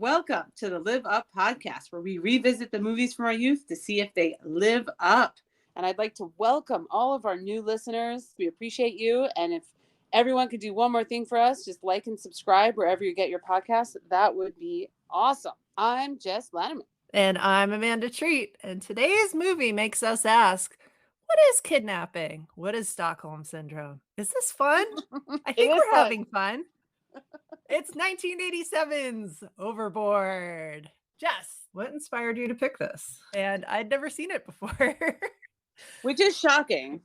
Welcome to the Live Up podcast, where we revisit the movies from our youth to see if they live up. And I'd like to welcome all of our new listeners. We appreciate you. And if everyone could do one more thing for us, just like and subscribe wherever you get your podcasts, that would be awesome. I'm Jess Lanneman. And I'm Amanda Treat. And today's movie makes us ask, what is kidnapping? What is Stockholm Syndrome? Is this fun? I It think is we're fun. having fun. It's 1987's Overboard. Jess, what inspired you to pick this? And I'd never seen it before. Which is shocking,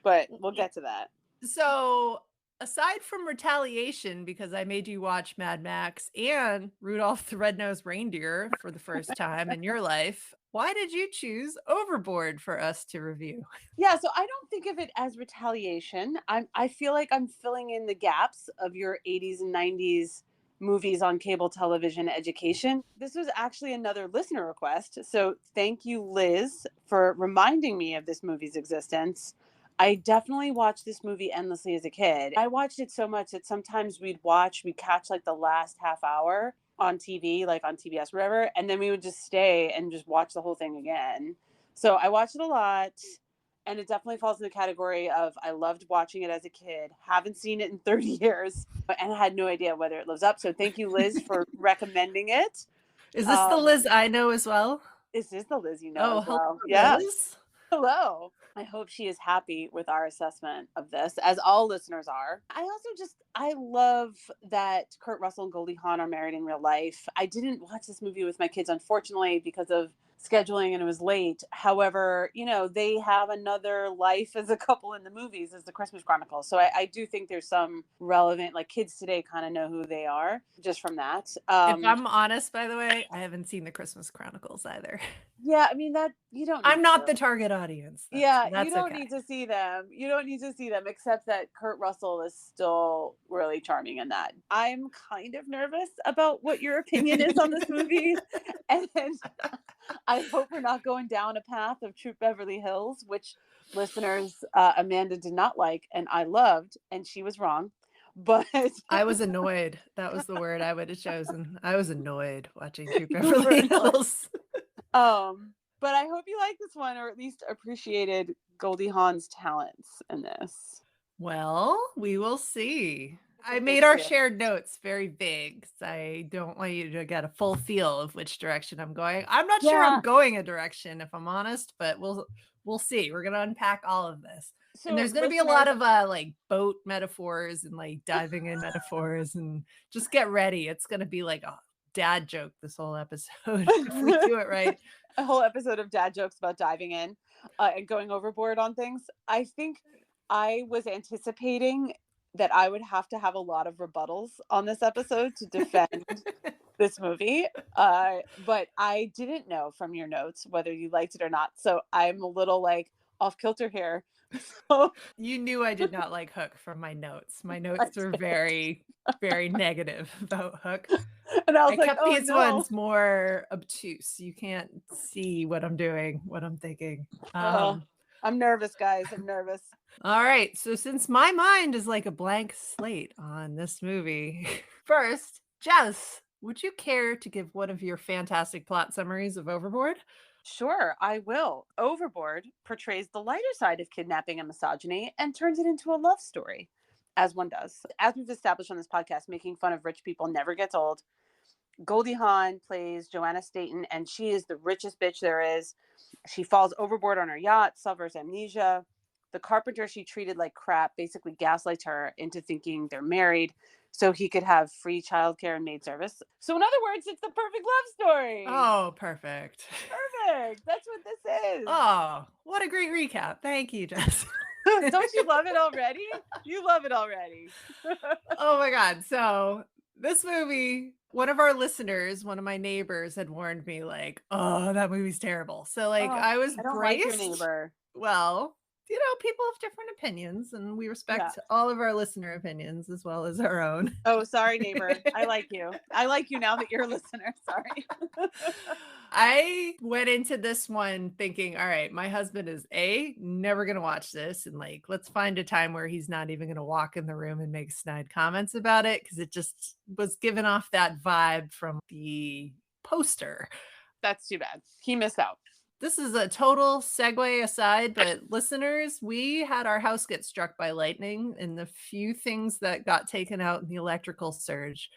but we'll get to that. So, aside from retaliation, because I made you watch Mad Max and Rudolph the Red-Nosed Reindeer for the first time in your life, why did you choose Overboard for us to review? Yeah, so I don't think of it as retaliation. I feel like I'm filling in the gaps of your 80s and 90s movies on cable television education. This was actually another listener request. So thank you, Liz, for reminding me of this movie's existence. I definitely watched this movie endlessly as a kid. I watched it so much that sometimes we'd catch like the last half hour on TV, like on TBS, whatever, and then we would just stay and just watch the whole thing again. So I watched it a lot, and it definitely falls in the category of I loved watching it as a kid, haven't seen it in 30 years, and I had no idea whether it lives up. So thank you, Liz, for recommending it. Is this the Liz I know as well? This is the Liz you know Oh, as hello, well. Yes. Liz. Hello. I hope she is happy with our assessment of this, as all listeners are. I love that Kurt Russell and Goldie Hawn are married in real life. I didn't watch this movie with my kids, unfortunately, because of scheduling and it was late. However, they have another life as a couple in the movies as the Christmas Chronicles. So I do think there's some relevant, like kids today kind of know who they are just from that. If I'm honest, by the way, I haven't seen the Christmas Chronicles either. Yeah, I mean that you don't. I'm not the target audience. Though, Yeah, so that's you don't okay. need to see them. You don't need to see them, except that Kurt Russell is still really charming in that. I'm kind of nervous about what your opinion is on this movie. And I hope we're not going down a path of Troop Beverly Hills, which listeners, Amanda did not like and I loved, and she was wrong. But I was annoyed. That was the word I would have chosen. I was annoyed watching Troop You were Beverly annoyed. Hills. But I hope you like this one, or at least appreciated Goldie Hawn's talents in this. Well, we will see. I made our shared notes very vague. I don't want you to get a full feel of which direction I'm going. I'm not sure I'm going a direction, if I'm honest, but we'll see. We're gonna unpack all of this. So and there's going to be a lot of like boat metaphors and like diving in metaphors, and just get ready. It's going to be like a dad joke this whole episode if we do it right. A whole episode of dad jokes about diving in and going overboard on things. I think I was anticipating that I would have to have a lot of rebuttals on this episode to defend this movie. But I didn't know from your notes whether you liked it or not. So I'm a little like off kilter here. So, you knew I did not like Hook from my notes. My notes were very, very negative about Hook. And I kept these ones more obtuse. You can't see what I'm doing, what I'm thinking. I'm nervous, guys. I'm nervous. All right. So since my mind is like a blank slate on this movie, first, Jess, would you care to give one of your fantastic plot summaries of Overboard? Sure, I will. Overboard portrays the lighter side of kidnapping and misogyny and turns it into a love story, as one does. As we've established on this podcast, making fun of rich people never gets old. Goldie Hawn plays Joanna Staten, and she is the richest bitch there is. She falls overboard on her yacht, suffers amnesia. The carpenter she treated like crap basically gaslights her into thinking they're married so he could have free childcare and maid service. So in other words, it's the perfect love story. Oh, perfect. Perfect. That's what this is. Oh, what a great recap. Thank you, Jess. Don't you love it already? You love it already. Oh my God. So this movie, one of our listeners, one of my neighbors had warned me like, oh, that movie's terrible. So like I was I don't braced. like your neighbor. Well, people have different opinions, and we Yeah. respect all of our listener opinions as well as our own. Oh, sorry, neighbor. I like you. I like you now that you're a listener. Sorry. I went into this one thinking, all right, my husband is never going to watch this. And like, let's find a time where he's not even going to walk in the room and make snide comments about it. Cause it just was giving off that vibe from the poster. That's too bad. He missed out. This is a total segue aside, but listeners, we had our house get struck by lightning, and the few things that got taken out in the electrical surge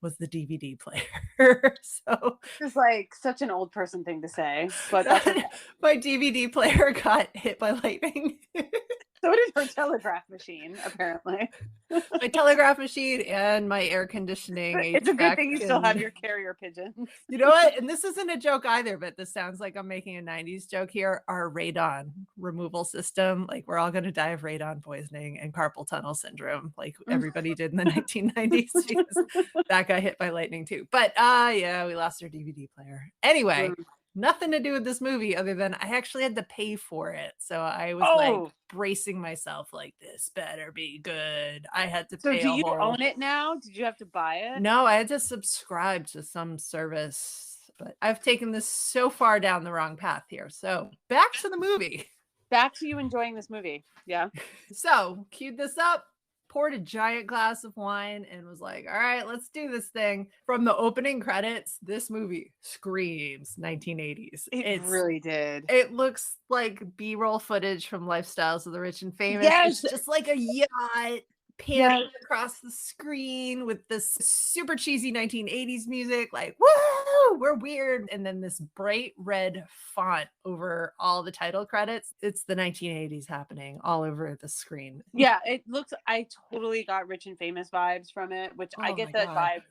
was the DVD player. So It's like such an old person thing to say, but that's okay. my DVD player got hit by lightning. So did her telegraph machine, apparently. My telegraph machine and my air conditioning. It's a good thing you still have and- your carrier pigeons. You know what? And this isn't a joke either, but this sounds like I'm making a 90s joke here. Our radon removal system, like we're all going to die of radon poisoning and carpal tunnel syndrome, like everybody did in the 1990s because that got hit by lightning too. But yeah, we lost our DVD player. Anyway, nothing to do with this movie other than I actually had to pay for it. So I was like bracing myself like this better be good. I had to pay. So do you own it now? Did you have to buy it? No, I had to subscribe to some service, but I've taken this so far down the wrong path here. So back to the movie. Back to you enjoying this movie. Yeah. So queued this up, poured a giant glass of wine, and was like, all right, let's do this thing. From the opening credits, this movie screams 1980s. It really did. It looks like B-roll footage from Lifestyles of the Rich and Famous. Yes. It's just like a yacht panning across the screen with this super cheesy 1980s music, like, woo, we're weird. And then this bright red font over all the title credits. It's the 1980s happening all over the screen. Yeah, it looks, I totally got Rich and Famous vibes from it, which I get that vibe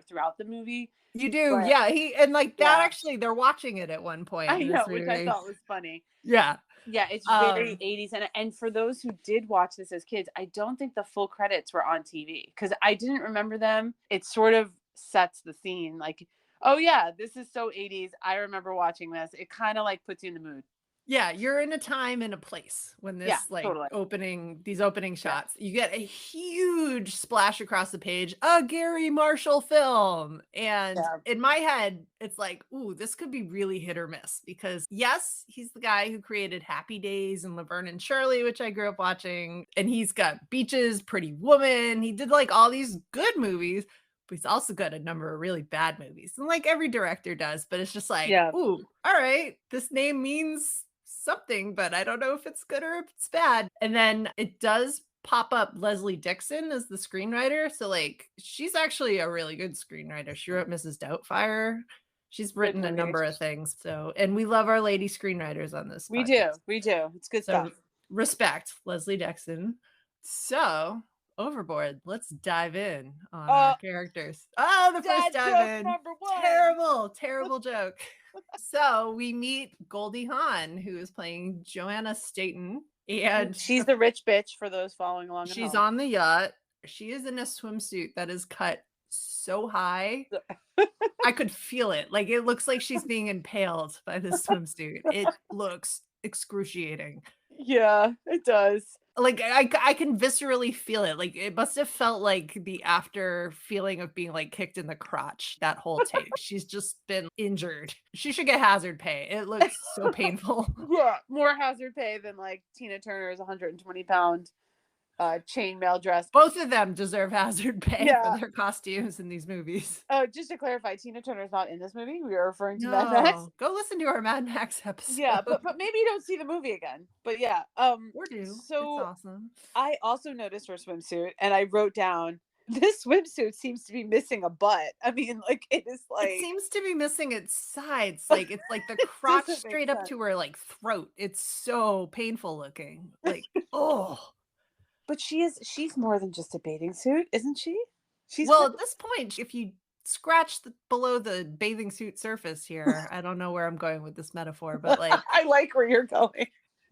throughout the movie. You do, but, yeah. And like that, actually, they're watching it at one point. I know, which I thought was funny. Yeah. Yeah, it's very 80s. And for those who did watch this as kids, I don't think the full credits were on TV because I didn't remember them. It sort of sets the scene like, oh yeah, this is so 80s. I remember watching this. It kind of like puts you in the mood. Yeah, you're in a time and a place when this these opening shots, you get a huge splash across the page, a Gary Marshall film. And in my head, it's like, ooh, this could be really hit or miss because yes, he's the guy who created Happy Days and Laverne and Shirley, which I grew up watching. And he's got Beaches, Pretty Woman. He did like all these good movies. But he's also got a number of really bad movies. And like every director does, but it's just like, ooh, all right, this name means something, but I don't know if it's good or if it's bad. And then it does pop up Leslie Dixon as the screenwriter. So like she's actually a really good screenwriter. She wrote Mrs. Doubtfire. She's written a number of things. So, and we love our lady screenwriters on this. We do. It's good stuff. Respect Leslie Dixon. So Overboard. Let's dive in on our characters. Oh, the first dive in. Terrible joke. So we meet Goldie Hawn, who is playing Joanna Staten. And she's the rich bitch for those following along. She's on the yacht. She is in a swimsuit that is cut so high. I could feel it. Like it looks like she's being impaled by this swimsuit. It looks excruciating. Yeah, it does. Like I can viscerally feel it. Like it must have felt like the after feeling of being like kicked in the crotch that whole take. She's just been injured. She should get hazard pay. It looks so painful. Yeah, more hazard pay than like Tina Turner's 120-pound chainmail dress. Both of them deserve hazard pay for their costumes in these movies. Oh, just to clarify, Tina Turner's not in this movie. We are referring to Mad Max. Go listen to our Mad Max episode. Yeah, but maybe you don't see the movie again. But yeah, we're due. So it's awesome. I also noticed her swimsuit, and I wrote down, this swimsuit seems to be missing a butt. I mean, like it is like it seems to be missing its sides. Like it's like the crotch straight up to her like throat. It's so painful looking. Like oh. But she's more than just a bathing suit, isn't she? At this point, if you scratch below the bathing suit surface here, I don't know where I'm going with this metaphor, but like I like where you're going.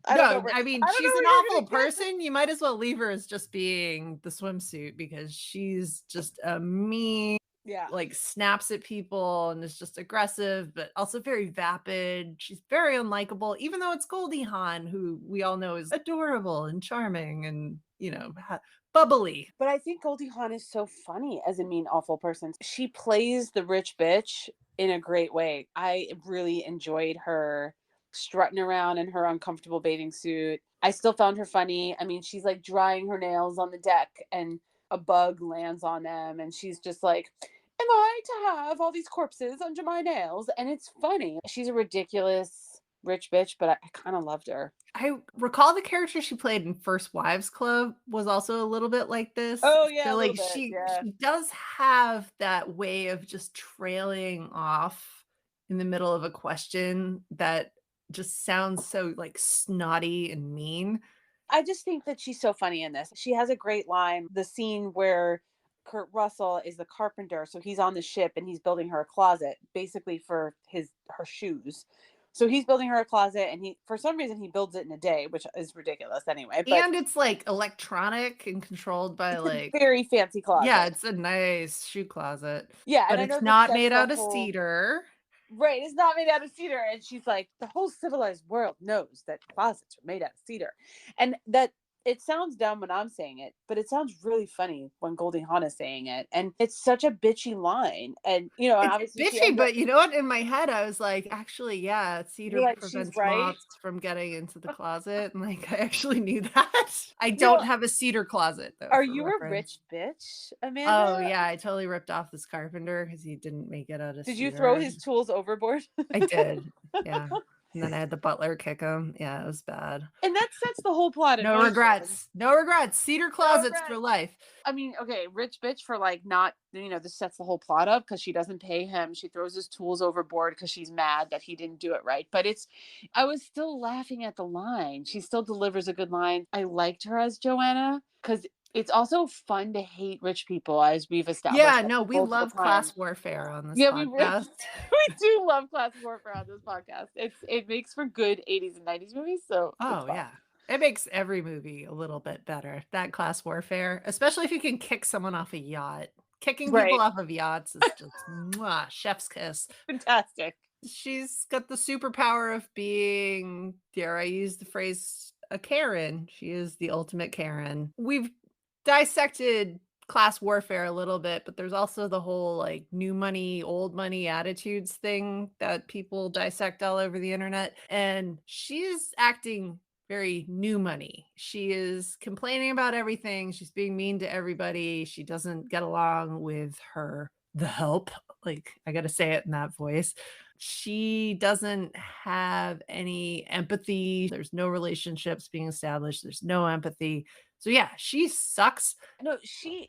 I mean, she's an awful person. You might as well leave her as just being the swimsuit because she's just a mean Yeah. like snaps at people and is just aggressive, but also very vapid. She's very unlikable, even though it's Goldie Hawn, who we all know is adorable and charming and, bubbly. But I think Goldie Hawn is so funny as a mean, awful person. She plays the rich bitch in a great way. I really enjoyed her strutting around in her uncomfortable bathing suit. I still found her funny. I mean, she's like drying her nails on the deck and a bug lands on them, and she's just like, am I to have all these corpses under my nails? And it's funny. She's a ridiculous rich bitch, but I kind of loved her. I recall the character she played in First Wives Club was also a little bit like this. Oh, I yeah, feel a little like bit. Yeah. she does have that way of just trailing off in the middle of a question that just sounds so, like, snotty and mean. I just think that she's so funny in this. She has a great line. The scene where Kurt Russell is the carpenter, so he's on the ship and he's building her a closet, basically for his her shoes. So he's building her a closet, and he for some reason he builds it in a day, which is ridiculous anyway. But And it's, like, electronic and controlled by, it's a like very fancy yeah, closet. it's a nice shoe closet, Yeah, and but I it's know this not sets made the out of whole cedar. right. It's not made out of cedar, and she's like, the whole civilized world knows that closets are made out of cedar, and that it sounds dumb when I'm saying it, but it sounds really funny when Goldie Hawn is saying it, and it's such a bitchy line, and It's obviously she bitchy, ends up. but you know what? In my head, I was like, "Actually, yeah, You're cedar like, she's prevents right. moths from getting into the closet," and, like, I actually knew that. I don't No, have a cedar closet, though, are for you a reference. rich bitch, Oh, Amanda? yeah, I totally ripped off this carpenter because he didn't make it out of Did you throw cedar. his tools overboard? I did, yeah, and then I had the butler kick him. Yeah, it was bad. And that sets the whole plot in No motion. regrets, no regrets, cedar No closets for regrets. life. I mean, okay, rich bitch for like not, this sets the whole plot up because she doesn't pay him. She throws his tools overboard because she's mad that he didn't do it right. But I was still laughing at the line. She still delivers a good line. I liked her as Joanna because it's also fun to hate rich people, as we've Yeah, established no, we multiple love times. class warfare on this Yeah, we really, podcast. we do love class warfare on this podcast. It makes for good 80s and 90s movies, so it's Oh, fun. yeah. It makes every movie a little bit better, that class warfare, especially if you can kick someone off a yacht. Kicking people Right. off of yachts is just mwah, chef's kiss. Fantastic. She's got the superpower of being, dare I use the phrase, a Karen. She is the ultimate Karen. We've dissected class warfare a little bit, but there's also the whole like new money, old money attitudes thing that people dissect all over the internet. And she's acting very new money. She is complaining about everything. She's being mean to everybody. She doesn't get along with the help. Like, I got to say it in that voice. She doesn't have any empathy. There's no relationships being established. There's no empathy. So yeah, she sucks. No, she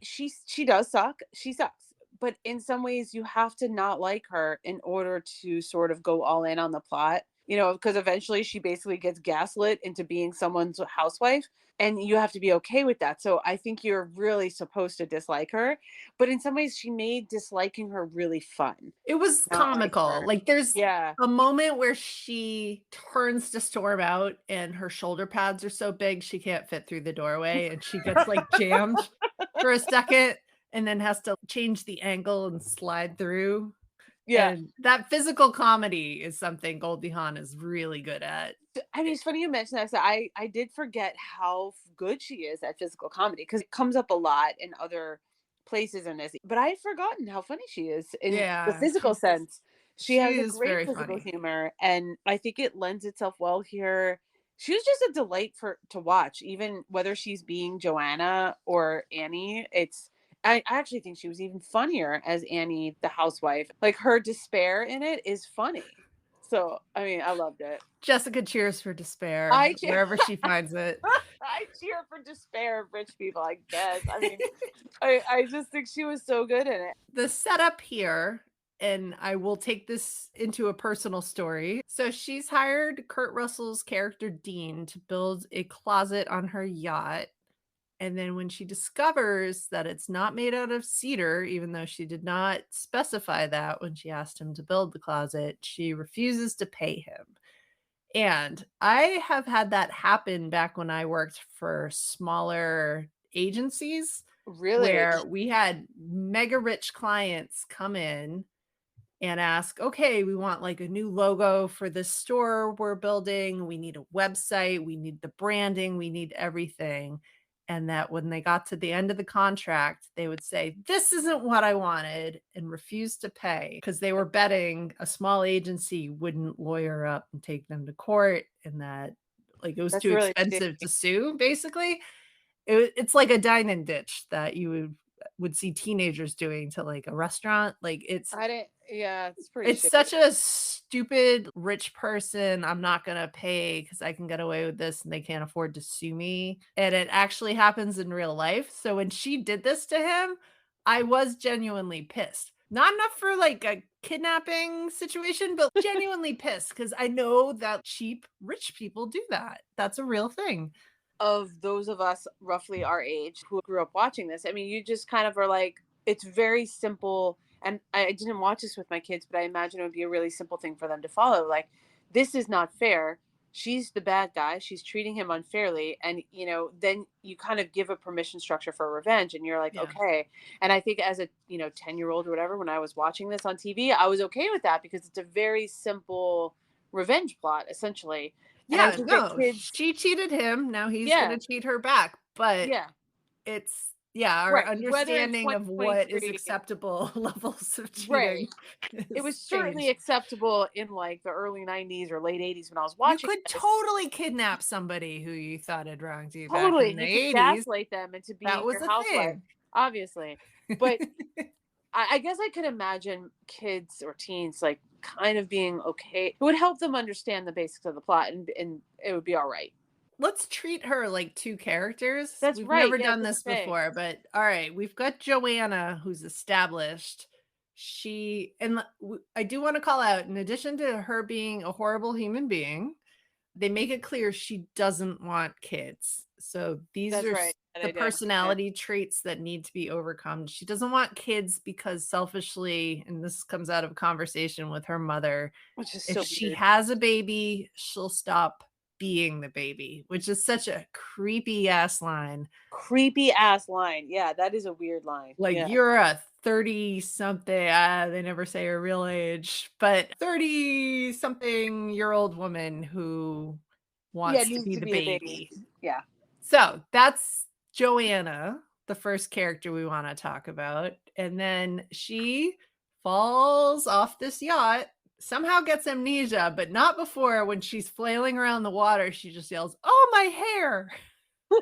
does suck. She sucks. But in some ways you have to not like her in order to sort of go all in on the plot. Because eventually she basically gets gaslit into being someone's housewife, and you have to be okay with that. So I think you're really supposed to dislike her, but in some ways she made disliking her really fun. It was Not like comical. her. Like there's Yeah. a moment where she turns to storm out and her shoulder pads are so big she can't fit through the doorway and she gets like jammed for a second and then has to change the angle and slide through. Yeah. And that physical comedy is something Goldie Hawn is really good at. I mean, it's funny you mentioned that. So I did forget how good she is at physical comedy because it comes up a lot in other places in this. But I had forgotten how funny she is in the Yeah, physical sense. She she has a is great very physical funny. humor, and I think it lends itself well here. She was just a delight for to watch, even whether she's being Joanna or Annie. I actually think she was even funnier as Annie, the housewife. Like her despair in it is funny. So I mean, I loved it. Jessica cheers for despair I cheer. wherever she finds it. I cheer for despair of rich people, I guess. I mean, I just think she was so good in it. The setup here, and I will take this into a personal story. So she's hired Kurt Russell's character Dean to build a closet on her yacht. And then when she discovers that it's not made out of cedar, even though she did not specify that when she asked him to build the closet, she refuses to pay him. And I have had that happen back when I worked for smaller agencies. Really? where we had mega rich clients come in and ask, okay, we want like a new logo for this store we're building. We need a website. We need the branding. We need everything. And that when they got to the end of the contract, they would say, this isn't what I wanted and refuse to pay because they were betting a small agency wouldn't lawyer up and take them to court and that like it was That's too really expensive to shady. sue, basically. It's like a dine and ditch that you would see teenagers doing to like a restaurant. Like I didn't yeah, it's pretty it's shady. such a stupid rich person, "I'm not gonna pay pay because I can get away with this and they can't afford to sue me," and it actually happens in real life, so when she did this to him, I was genuinely pissed. Not enough for, like, a kidnapping situation, but genuinely pissed because I know that cheap rich people do that. That's a real thing. Of those of us roughly our age who grew up watching this, I mean, you just kind of are like, it's very simple. And I didn't watch this with my kids, but I imagine it would be a really simple thing for them to follow. Like, this is not fair. She's the bad guy. She's treating him unfairly. And, then you kind of give a permission structure for revenge. And you're like, Yeah. okay. And I think as a, 10-year-old or whatever, when I was watching this on TV, I was okay with that because it's a very simple revenge plot, essentially. And I Yeah, think that no, kids, she cheated him, now he's yeah, gonna cheat her back, but yeah. it's yeah, our Right, whether in understanding of what is 2023, acceptable levels of cheating right. It was has certainly changed. acceptable in, like, the early '90s or late '80s when I was You watching could this. totally kidnap somebody who you thought had wronged you back Totally, in and the you could '80s. gaslight them into That being was your a housewife, thing. obviously. But I guess I could imagine kids or teens, like, kind of being okay. It would help them understand the basics of the plot, and it would be alright. Let's treat her like 2 characters. That's We've right, never yeah, I was done gonna this say. before, but alright, we've got Joanna who's established. She and I do wanna call out, in addition to her being a horrible human being, they make it clear she doesn't want kids. So these That's are right, yeah, the they do, yeah, personality traits that need to be overcome. She doesn't want kids because selfishly, and this comes out of a conversation with her mother, which is if so she weird. has a baby, she'll stop being the baby, which is such a creepy ass line. Creepy ass line, yeah, that is a weird line, Like, yeah. you're a 30 something, they never say her real age, but 30 something year old woman who Yeah, wants it to needs be to the be a baby. baby. Yeah. So that's Joanna, the first character we want to talk about. And then she falls off this yacht, somehow gets amnesia, but not before when she's flailing around the water. She just yells, oh, my hair,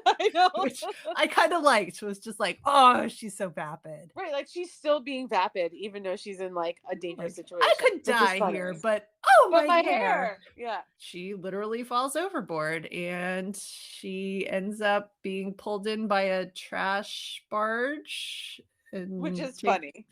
I know. which I kind of liked. Was just like, oh, she's so vapid. Right, like, she's still being vapid even though she's in, like, a dangerous Like, I situation, could which is die funny. here, but oh, But my my hair. hair! Yeah, She literally falls overboard and she ends up being pulled in by a trash barge which and is take funny.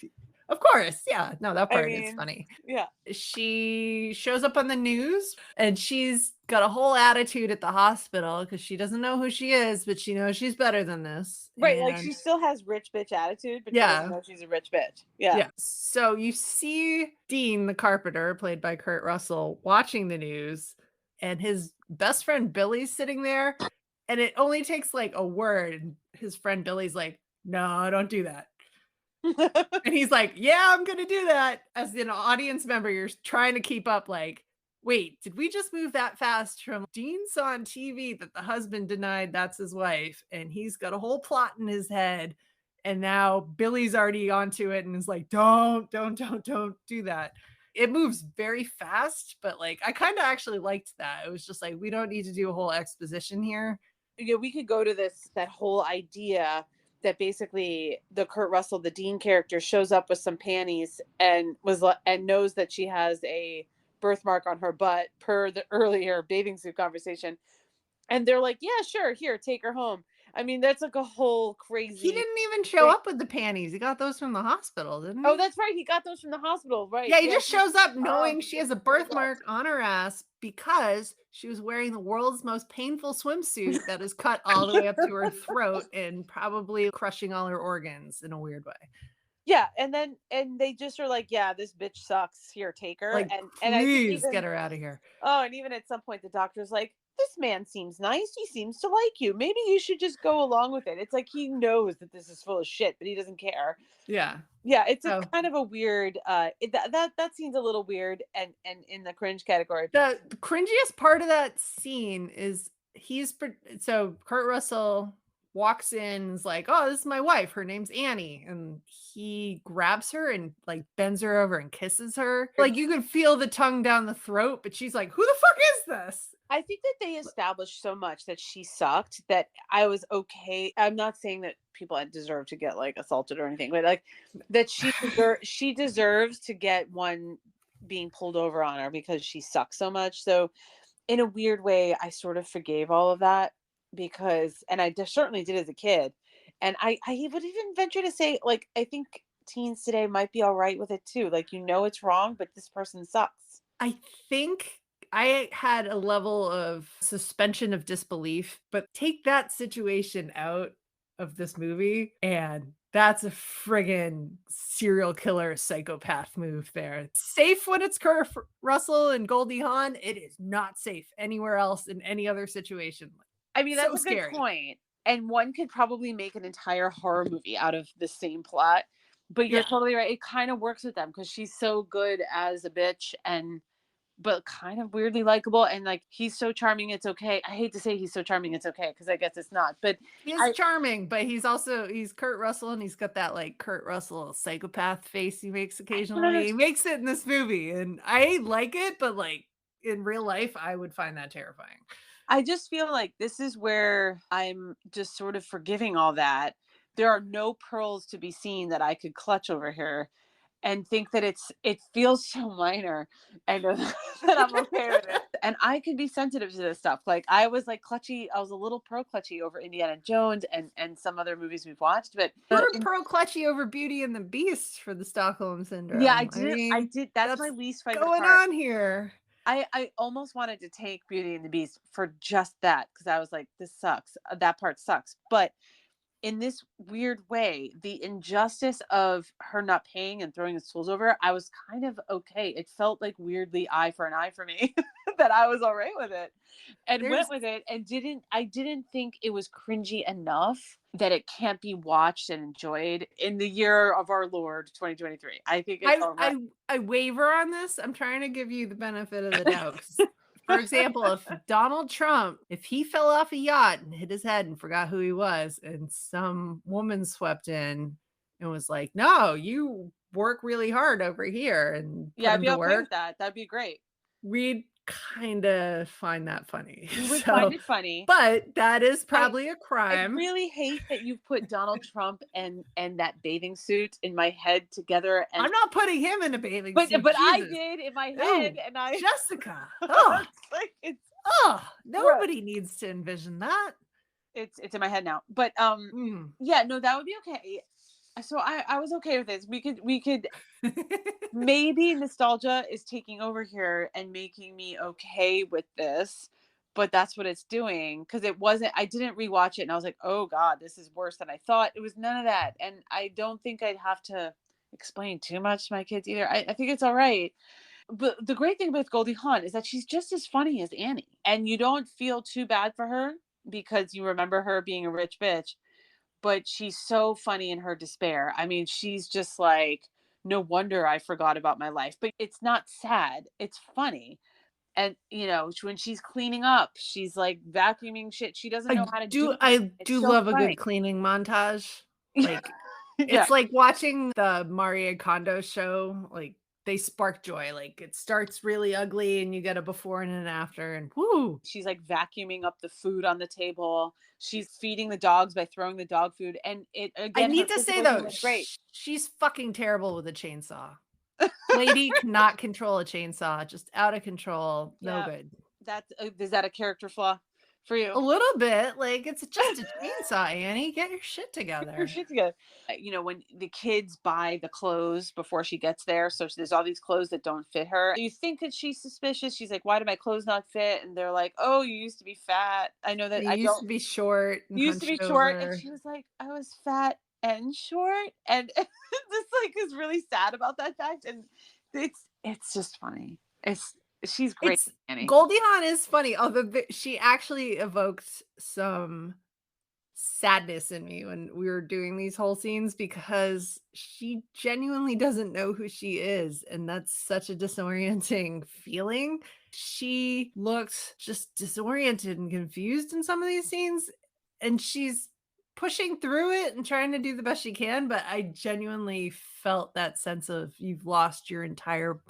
of course, yeah, no, that I part is mean, funny. yeah. She shows up on the news and she's got a whole attitude at the hospital because she doesn't know who she is, but she knows she's better than this, Right, like, and she still has rich bitch attitude, but she doesn't yeah. know she's a rich bitch. Yeah. Yeah. So you see Dean, the carpenter, played by Kurt Russell, watching the news, and his best friend Billy's sitting there, and it only takes like a word. And his friend Billy's like, no, don't do that. And he's like, yeah, I'm going to do that. As an audience member, you're trying to keep up, like, wait, did we just move that fast from Dean saw on TV that the husband denied that's his wife, and he's got a whole plot in his head. And now Billy's already onto it and is like, don't do that. It moves very fast, but like I kind of actually liked that. It was just like, we don't need to do a whole exposition here. Yeah, we could go to that whole idea that basically the Kurt Russell, the Dean character, shows up with some panties and and knows that she has a birthmark on her butt per the earlier bathing suit conversation. And they're like, yeah, sure, here, take her home. I mean, that's like a whole He crazy didn't even show thing. up with the panties. He got those from the hospital, didn't Oh, he? that's right. He got those from the hospital, right? Yeah, he Yeah. just shows up Oh, knowing he she has just a shows up. birthmark on her ass because she was wearing the world's most painful swimsuit that is cut all the way up to her throat and probably crushing all her organs in a weird way. Yeah, and they just are like, yeah, this bitch sucks. Here, take her. Like, And I think please even get her out of here. oh, and even at some point the doctor's like, this man seems nice. He seems to like you. Maybe you should just go along with it. It's like he knows that this is full of shit, but he doesn't care. Yeah. Yeah, it's a So kind of a weird that seems a little weird and in the cringe category. the cringiest part of that scene is so Kurt Russell walks in and is like, "Oh, this is my wife. Her name's Annie." And he grabs her and like bends her over and kisses her. Like you can feel the tongue down the throat, but she's like, "Who the fuck is this?" I think that they established so much that she sucked that I was okay. I'm not saying that people deserve to get like assaulted or anything, but like that she deserves to get one being pulled over on her because she sucks so much. So in a weird way, I sort of forgave all of that because, and certainly did as a kid. And I would even venture to say, like, I think teens today might be all right with it too. Like, it's wrong, but this person sucks. I think I had a level of suspension of disbelief, but take that situation out of this movie, and that's a friggin' serial killer psychopath move there. It's safe when it's Russell and Goldie Hawn. It is not safe anywhere else in any other situation. I mean, that's So a good scary. point. And one could probably make an entire horror movie out of the same plot. But you're Yeah. totally right. It kind of works with them because she's so good as a bitch and but kind of weirdly likable and like he's so charming it's okay. I hate to say he's so charming it's okay because I guess it's not. But He is I charming, but he's Kurt Russell, and he's got that, like, Kurt Russell psychopath face he makes don't occasionally. He understand. makes it in this movie, and I like it, but, like, in real life, I would find that terrifying. I just feel like this is where I'm just sort of forgiving all that. There are no pearls to be seen that I could clutch over here and think that it feels so minor and that I'm okay with it. And I could be sensitive to this stuff. Like I was like clutchy, I was a little pro clutchy over Indiana Jones and some other movies we've watched, but You were pearl clutchy over Beauty and the Beast for the Stockholm yeah, Syndrome. I I mean, did that's my that's least favorite going part. on here. I almost wanted to take Beauty and the Beast for just that because I was like, this sucks. That part sucks. But in this weird way, the injustice of her not paying and throwing his tools over, I was kind of okay. It felt like weirdly eye for an eye for me that I was all right with it and went There's with it and I didn't think it was cringy enough that it can't be watched and enjoyed in the year of our Lord 2023. I think it's I all right. I I waver on this. I'm trying to give you the benefit of the doubt 'cause, for example, if Donald Trump, if he fell off a yacht and hit his head and forgot who he was, and some woman swept in and was like, "No, you work really hard over here," and Yeah, put I'd him be to okay work, with that. That'd be great. we'd kinda find that funny. We would find So, it funny. but that is I probably a I crime. really hate that you've put Donald Trump and that bathing suit in my head together and I'm not putting him in a bathing suit, but I Jesus. did in my head Ooh, and I Jessica. Oh. it's like Oh, gross. nobody needs to envision that. It's in my head now. But Mm. yeah, no, that would be okay. So I was okay with this. We could maybe nostalgia is taking over here and making me okay with this, but that's what it's doing because it wasn't. I didn't rewatch it and I was like, oh god, this is worse than I thought. It was none of that, and I don't think I'd have to explain too much to my kids either. I think it's all right. But the great thing with Goldie Hawn is that she's just as funny as Annie, and you don't feel too bad for her because you remember her being a rich bitch, but she's so funny in her despair. I mean, she's just like, no wonder I forgot about my life. But it's not sad, it's funny. And, when she's cleaning up, she's like vacuuming shit. She doesn't know how to do it. I It's do so love a funny. good cleaning montage. Like, Yeah. it's like watching the Marie Kondo show, like, they spark joy, like, it starts really ugly and you get a before and an after and whoo! She's like vacuuming up the food on the table. She's feeding the dogs by throwing the dog food. And it, I again, her need to say physical though, humor is great. she's fucking terrible with a chainsaw. Lady cannot control a chainsaw, just out of control, no Yeah. good. Is that a character flaw for you? A little bit, like, it's just a chainsaw, Annie, get your shit Get your together. shit together. When the kids buy the clothes before she gets there, so there's all these clothes that don't fit her. You think that she's suspicious. She's like, "Why do my clothes not fit?" And they're like, "Oh, you used to be fat. I know that You I used don't. to be short and You used to be hunched short." And over. she was like, "I was fat and short," and this like is really sad about that fact. And it's just funny. She's great, It's Annie. Goldie Hawn is funny, although she actually evoked some sadness in me when we were doing these whole scenes because she genuinely doesn't know who she is, and that's such a disorienting feeling. She looked just disoriented and confused in some of these scenes, and she's pushing through it and trying to do the best she can, but I genuinely felt that sense of you've lost your entire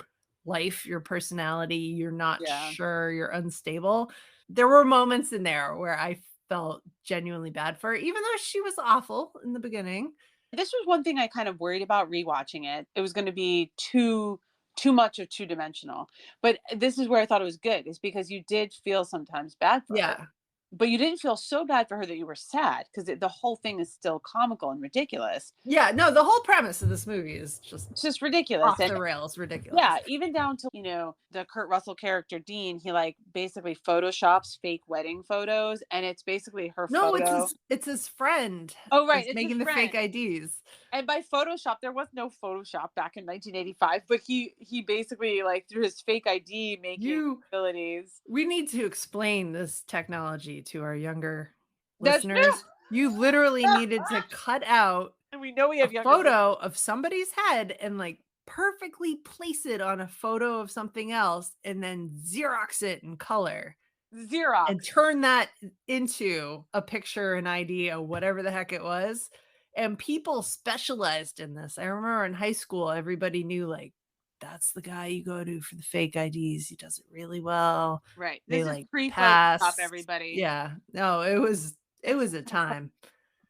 life, your personality, you're not Yeah. sure, you're unstable. There were moments in there where I felt genuinely bad for her, even though she was awful in the beginning. This was one thing I kind of worried about rewatching it. It was gonna be too much or two-dimensional. But this is where I thought it was good, is because you did feel sometimes bad for her. Yeah. But you didn't feel so bad for her that you were sad, 'cause the whole thing is still comical and ridiculous. Yeah, no, the whole premise of this movie is just It's just ridiculous, off and the rails ridiculous. yeah, even down to, the Kurt Russell character Dean, he, like, basically photoshops fake wedding photos, and it's basically her No, photo. it's his friend Oh, right, is it's his making the fake friend. IDs. And by Photoshop, there was no Photoshop back in 1985, but he basically, like, through his fake ID making You abilities. We need to explain this technology to our younger That's true. listeners. You literally needed to cut out And we know we a have younger photo listeners. of somebody's head and, like, perfectly place it on a photo of something else and then Xerox it in color and Xerox. turn that into a picture, an idea, whatever the heck it was, and people specialized in this. I remember in high school, everybody knew, like, that's the guy you go to for the fake IDs, he does it really well. Right. They, This is like, pre-Photoshop, pass. everybody. Yeah. No, it was a time.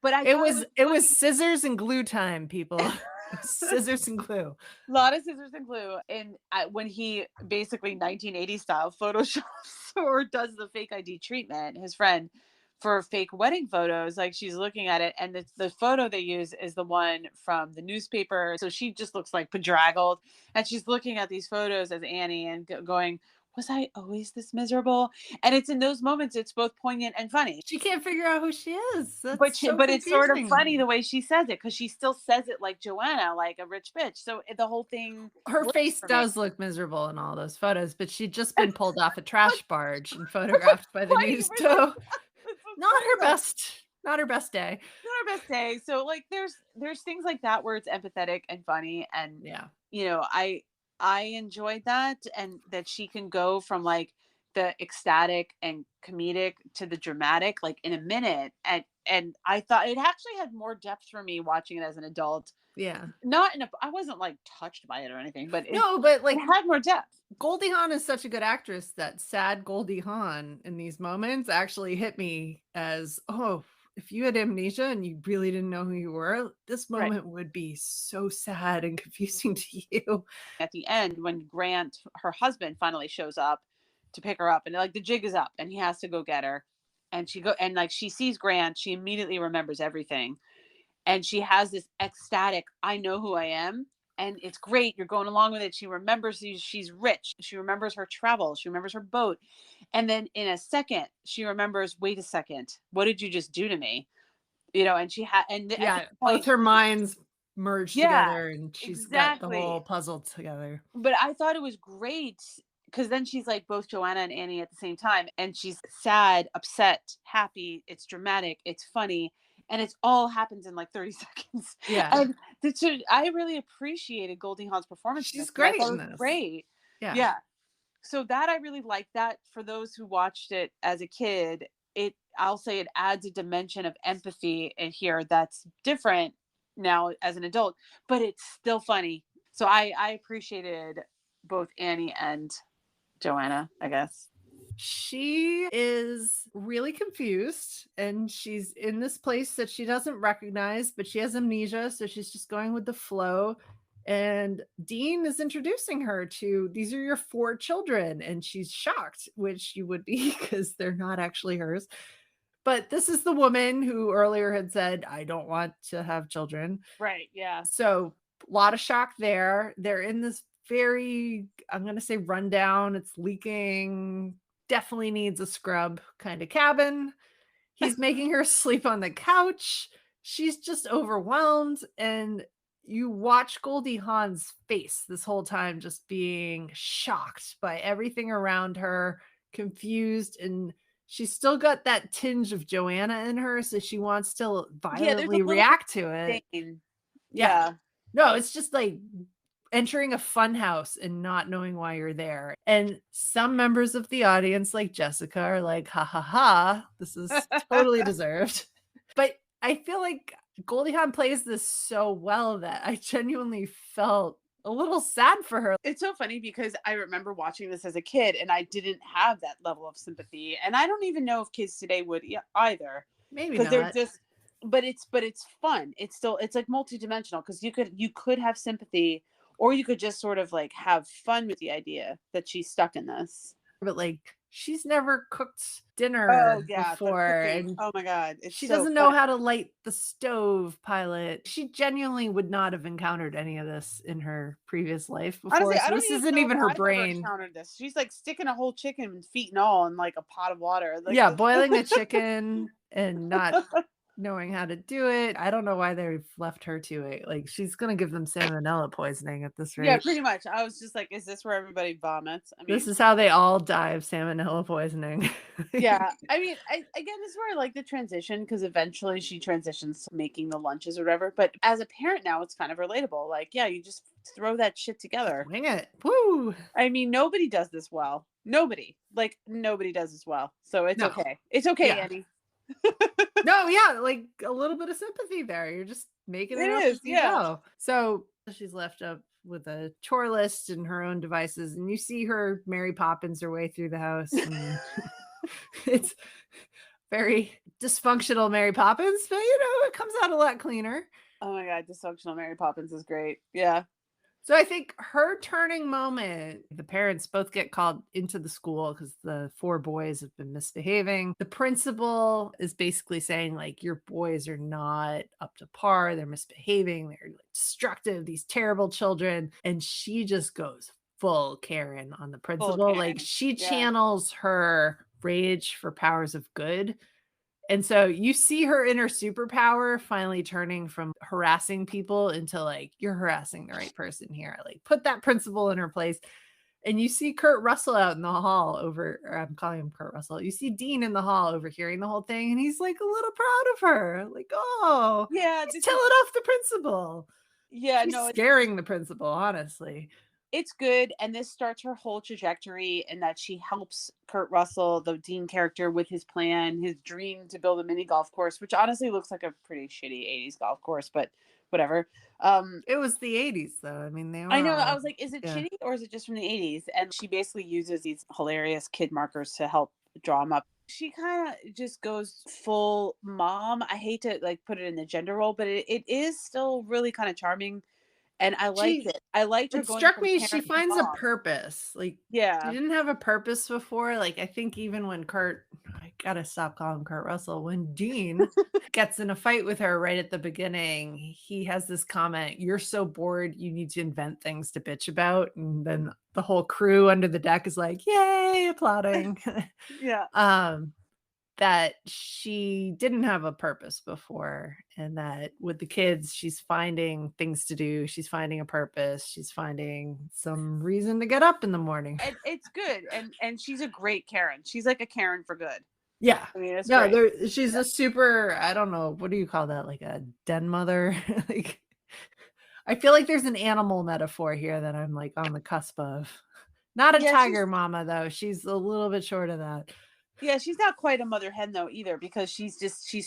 But I thought it was It was funny. scissors and glue time, people. Scissors and glue. Lot of scissors and glue, and, when he basically 1980 style photoshops or does the fake ID treatment, his friend, for fake wedding photos, like, she's looking at it, and the photo they use is the one from the newspaper, so she just looks, like, bedraggled, and she's looking at these photos as Annie and going, "Was I always this miserable?" And it's in those moments, it's both poignant and funny. She can't figure out who she is. That's But so it's sort of confusing. funny the way she says it, because she still says it like Joanna, like a rich bitch. So the whole thing Her works face for me. does look miserable in all those photos, but she'd just been pulled off a But trash barge and what's photographed by the funny, news, right? so That's what's not funny her about it. not her best day. Not our best day. So, like, there's things like that where it's empathetic and funny, and Yeah. I enjoyed that, and that she can go from, like, the ecstatic and comedic to the dramatic, like, in a minute, and I thought it actually had more depth for me watching it as an adult. Yeah. Not in a I wasn't, like, touched by it or anything, but No, but, it like, had more depth. Goldie Hawn is such a good actress that sad Goldie Hawn in these moments actually hit me as, "Oh, if you had amnesia and you really didn't know who you were, this Right. moment would be so sad and confusing to you." At the end, when Grant, her husband, finally shows up to pick her up, and, like, the jig is up, and he has to go get her, and like, she sees Grant, she immediately remembers everything, and she has this ecstatic, "I know who I am," and it's great, you're going along with it. She remembers she's rich, she remembers her travels, she remembers her boat, and then in a second, she remembers, "Wait a second, what did you just do to me?" And at this Yeah, both point, her minds merged yeah, together and she's got the whole exactly. puzzle together. But I thought it was great, because then she's like both Joanna and Annie at the same time, and she's sad, upset, happy. It's dramatic, it's funny, and it's all happens in like 30 seconds. Yeah, And I really appreciated Goldie Hawn's performance in this, she's because I great thought in it was this. great. Yeah. Yeah. So that I really like that. For those who watched it as a kid, I'll say it adds a dimension of empathy in here that's different now as an adult, but it's still funny. So I appreciated both Annie and Joanna, I guess. She is really confused and she's in this place that she doesn't recognize, but she has amnesia, so she's just going with the flow. And Dean is introducing her to these are your four children, and she's shocked, which you would be because they're not actually hers. But this is the woman who earlier had said, I don't want to have children. Right. Yeah. So, a lot of shock there. They're in this very, I'm gonna say rundown, it's leaking, definitely needs a scrub kind of cabin. He's making her sleep on the couch. She's just overwhelmed, and you watch Goldie Hawn's face this whole time just being shocked by everything around her, confused, and she's still got that tinge of Joanna in her, so she wants to Yeah, there's a violently little bit react to of it. disdain. Yeah. Yeah. No, it's just like entering a fun house and not knowing why you're there. And some members of the audience, like Jessica, are like, "Ha ha ha, this is totally deserved." But I feel like Goldie Hawn plays this so well that I genuinely felt a little sad for her. It's so funny because I remember watching this as a kid and I didn't have that level of sympathy. And I don't even know if kids today would either. Maybe Because they're not. just but it's fun. It's still it's like multidimensional because you could have sympathy or you could just sort of like have fun with the idea that she's stuck in this. But, like, she's never cooked Oh dinner yeah, the before, cooking. and Oh my god, it's she so doesn't know funny. how to light the stove pilot. She genuinely would not have encountered any of this in her previous life Honestly, before, I so don't this even isn't know if even her I've ever brain. encountered this. She's like sticking a whole chicken, feet and all, in like a pot of water. Like Yeah, this. boiling a chicken and not knowing how to do it. I don't know why they've left her to it. Like, she's gonna give them salmonella poisoning at this Yeah, rate. pretty much. I was just like, is this where everybody vomits? I This mean, is how they all die of salmonella poisoning. yeah. I mean, again, this is where I like the transition because eventually she transitions to making the lunches or whatever. But as a parent now, it's kind of relatable. Like, yeah, you just throw that shit Just together. wing it. Woo! I mean, nobody does this well. Nobody. Like, nobody does this well. So it's No. okay. It's okay, Yeah. Annie. No, yeah, like, a little bit of sympathy there. You're just making it It up is. as you Yeah. go. So, she's left up with a chore list and her own devices, and you see her Mary Poppins her way through the house, and it's very dysfunctional Mary Poppins, but, it comes out a lot cleaner. Oh my God. Dysfunctional Mary Poppins is great. Yeah. So I think her turning moment, the parents both get called into the school because the 4 boys have been misbehaving. The principal is basically saying, like, your boys are not up to par. They're misbehaving. They're like, destructive, these terrible children. And she just goes full Karen on the Full principal. Like, Karen. she Yeah. channels her rage for powers of good, and so you see her inner superpower finally turning from harassing people into like, you're harassing the right person here. Like, put that principal in her place. And you see Kurt Russell out in the hall or I'm calling him Kurt Russell. You see Dean in the hall overhearing the whole thing, and he's like a little proud of her. Like, oh, Yeah. he's This telling is, off the principal. yeah. She's No, scaring the principal, honestly. it's good, and this starts her whole trajectory in that she helps Kurt Russell, the Dean character, with his plan, his dream to build a mini golf course, which honestly looks like a pretty shitty 80s golf course, but whatever. It was the 80s, though. I mean, they I were know, I all, was like, is it yeah. shitty or is it just from the 80s? And she basically uses these hilarious kid markers to help draw them up. She kind of just goes full mom. I hate to like put it in the gender role, but it is still really kind of charming, and I liked She it. I liked her It going struck from me she parent to finds a mom. purpose, like, she Yeah. didn't have a purpose before, like, I think even when Kurt I gotta stop calling him Kurt Russell, when Dean gets in a fight with her right at the beginning, he has this comment, "You're so bored, you need to invent things to bitch about," and then the whole crew under the deck is like, "Yay," applauding. Yeah. Um that she didn't have a purpose before, and that with the kids, she's finding things to do, she's finding a purpose, she's finding some reason to get up in the morning. And it's good, and she's a great Karen. She's like a Karen for good. Yeah. I mean, it's No, great. she's Yeah. a super, I don't know, what do you call that? Like a den mother? Like, I feel like there's an animal metaphor here that I'm, like, on the cusp of. Not a Yeah, tiger mama, though, she's a little bit short of that. she's not quite a mother hen though either because she's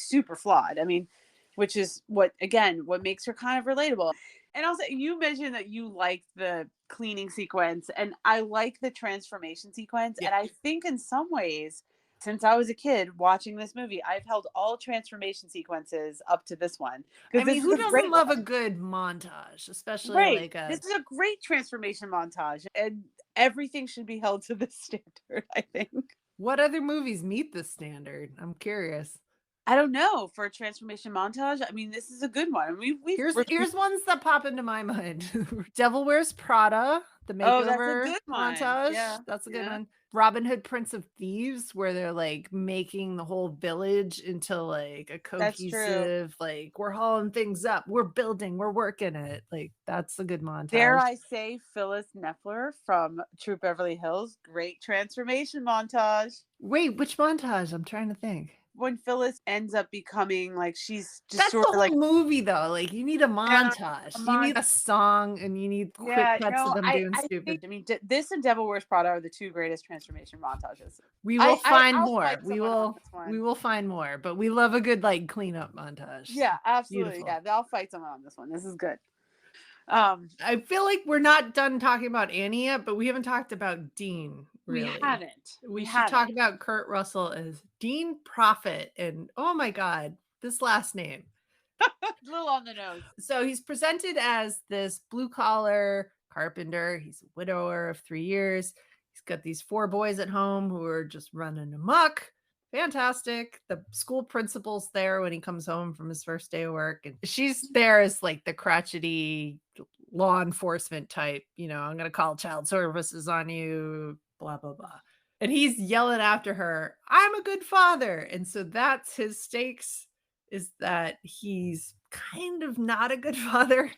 super flawed. I mean, which is what again what makes her kind of relatable. And also, you mentioned that you like the cleaning sequence, and I like the transformation sequence. Yeah. And I think in some ways, since I was a kid watching this movie, I've held all transformation sequences up to this one I because mean, this is who a doesn't great love a one. good montage, especially Right. like This a is a great transformation montage, and everything should be held to this standard, I think. what other movies meet this standard? I'm curious. I don't know, for a transformation montage. I mean, this is a good one. We've Here's ones that pop into my mind. Devil Wears Prada, the oh, that's a makeover good one. montage, Yeah. that's a good Yeah. one. Robin Hood Prince of Thieves where they're, like, making the whole village into, like, a That's true. cohesive, like, "We're hauling things up, we're building, we're working it." Like, that's a good Dare montage. I say Phyllis Neffler from Troop Beverly Hills, great transformation montage. Wait, which montage? I'm trying to think. When Phyllis ends up becoming like she's just That's sort the of like, whole movie, though, like, you need a yeah, a montage. You mon need a song, and you need quick yeah, cuts of no, them I doing I think stupid. I mean, this and Devil Wears Prada are the 2 greatest transformation montages. We will find I'll more. fight someone on this We one. will find more, but we love a good, like, cleanup montage. Yeah, absolutely, Beautiful. yeah, I'll fight someone on this one. This is good. Um, I feel like we're not done talking about Annie yet, but we haven't talked about Dean, we really. haven't. We We should talk haven't. about Kurt Russell as Dean Prophet, and oh my god, this last name. A little on the nose. So he's presented as this blue collar carpenter. He's a widower of 3 years. He's got these 4 boys at home who are just running amok. Fantastic. The school principal's there when he comes home from his first day of work, and she's there as like the crotchety law enforcement type. I'm going to call child services on you, blah, blah, blah. And he's yelling after her, I'm a good father. And so that's his stakes, is that he's kind of not a good father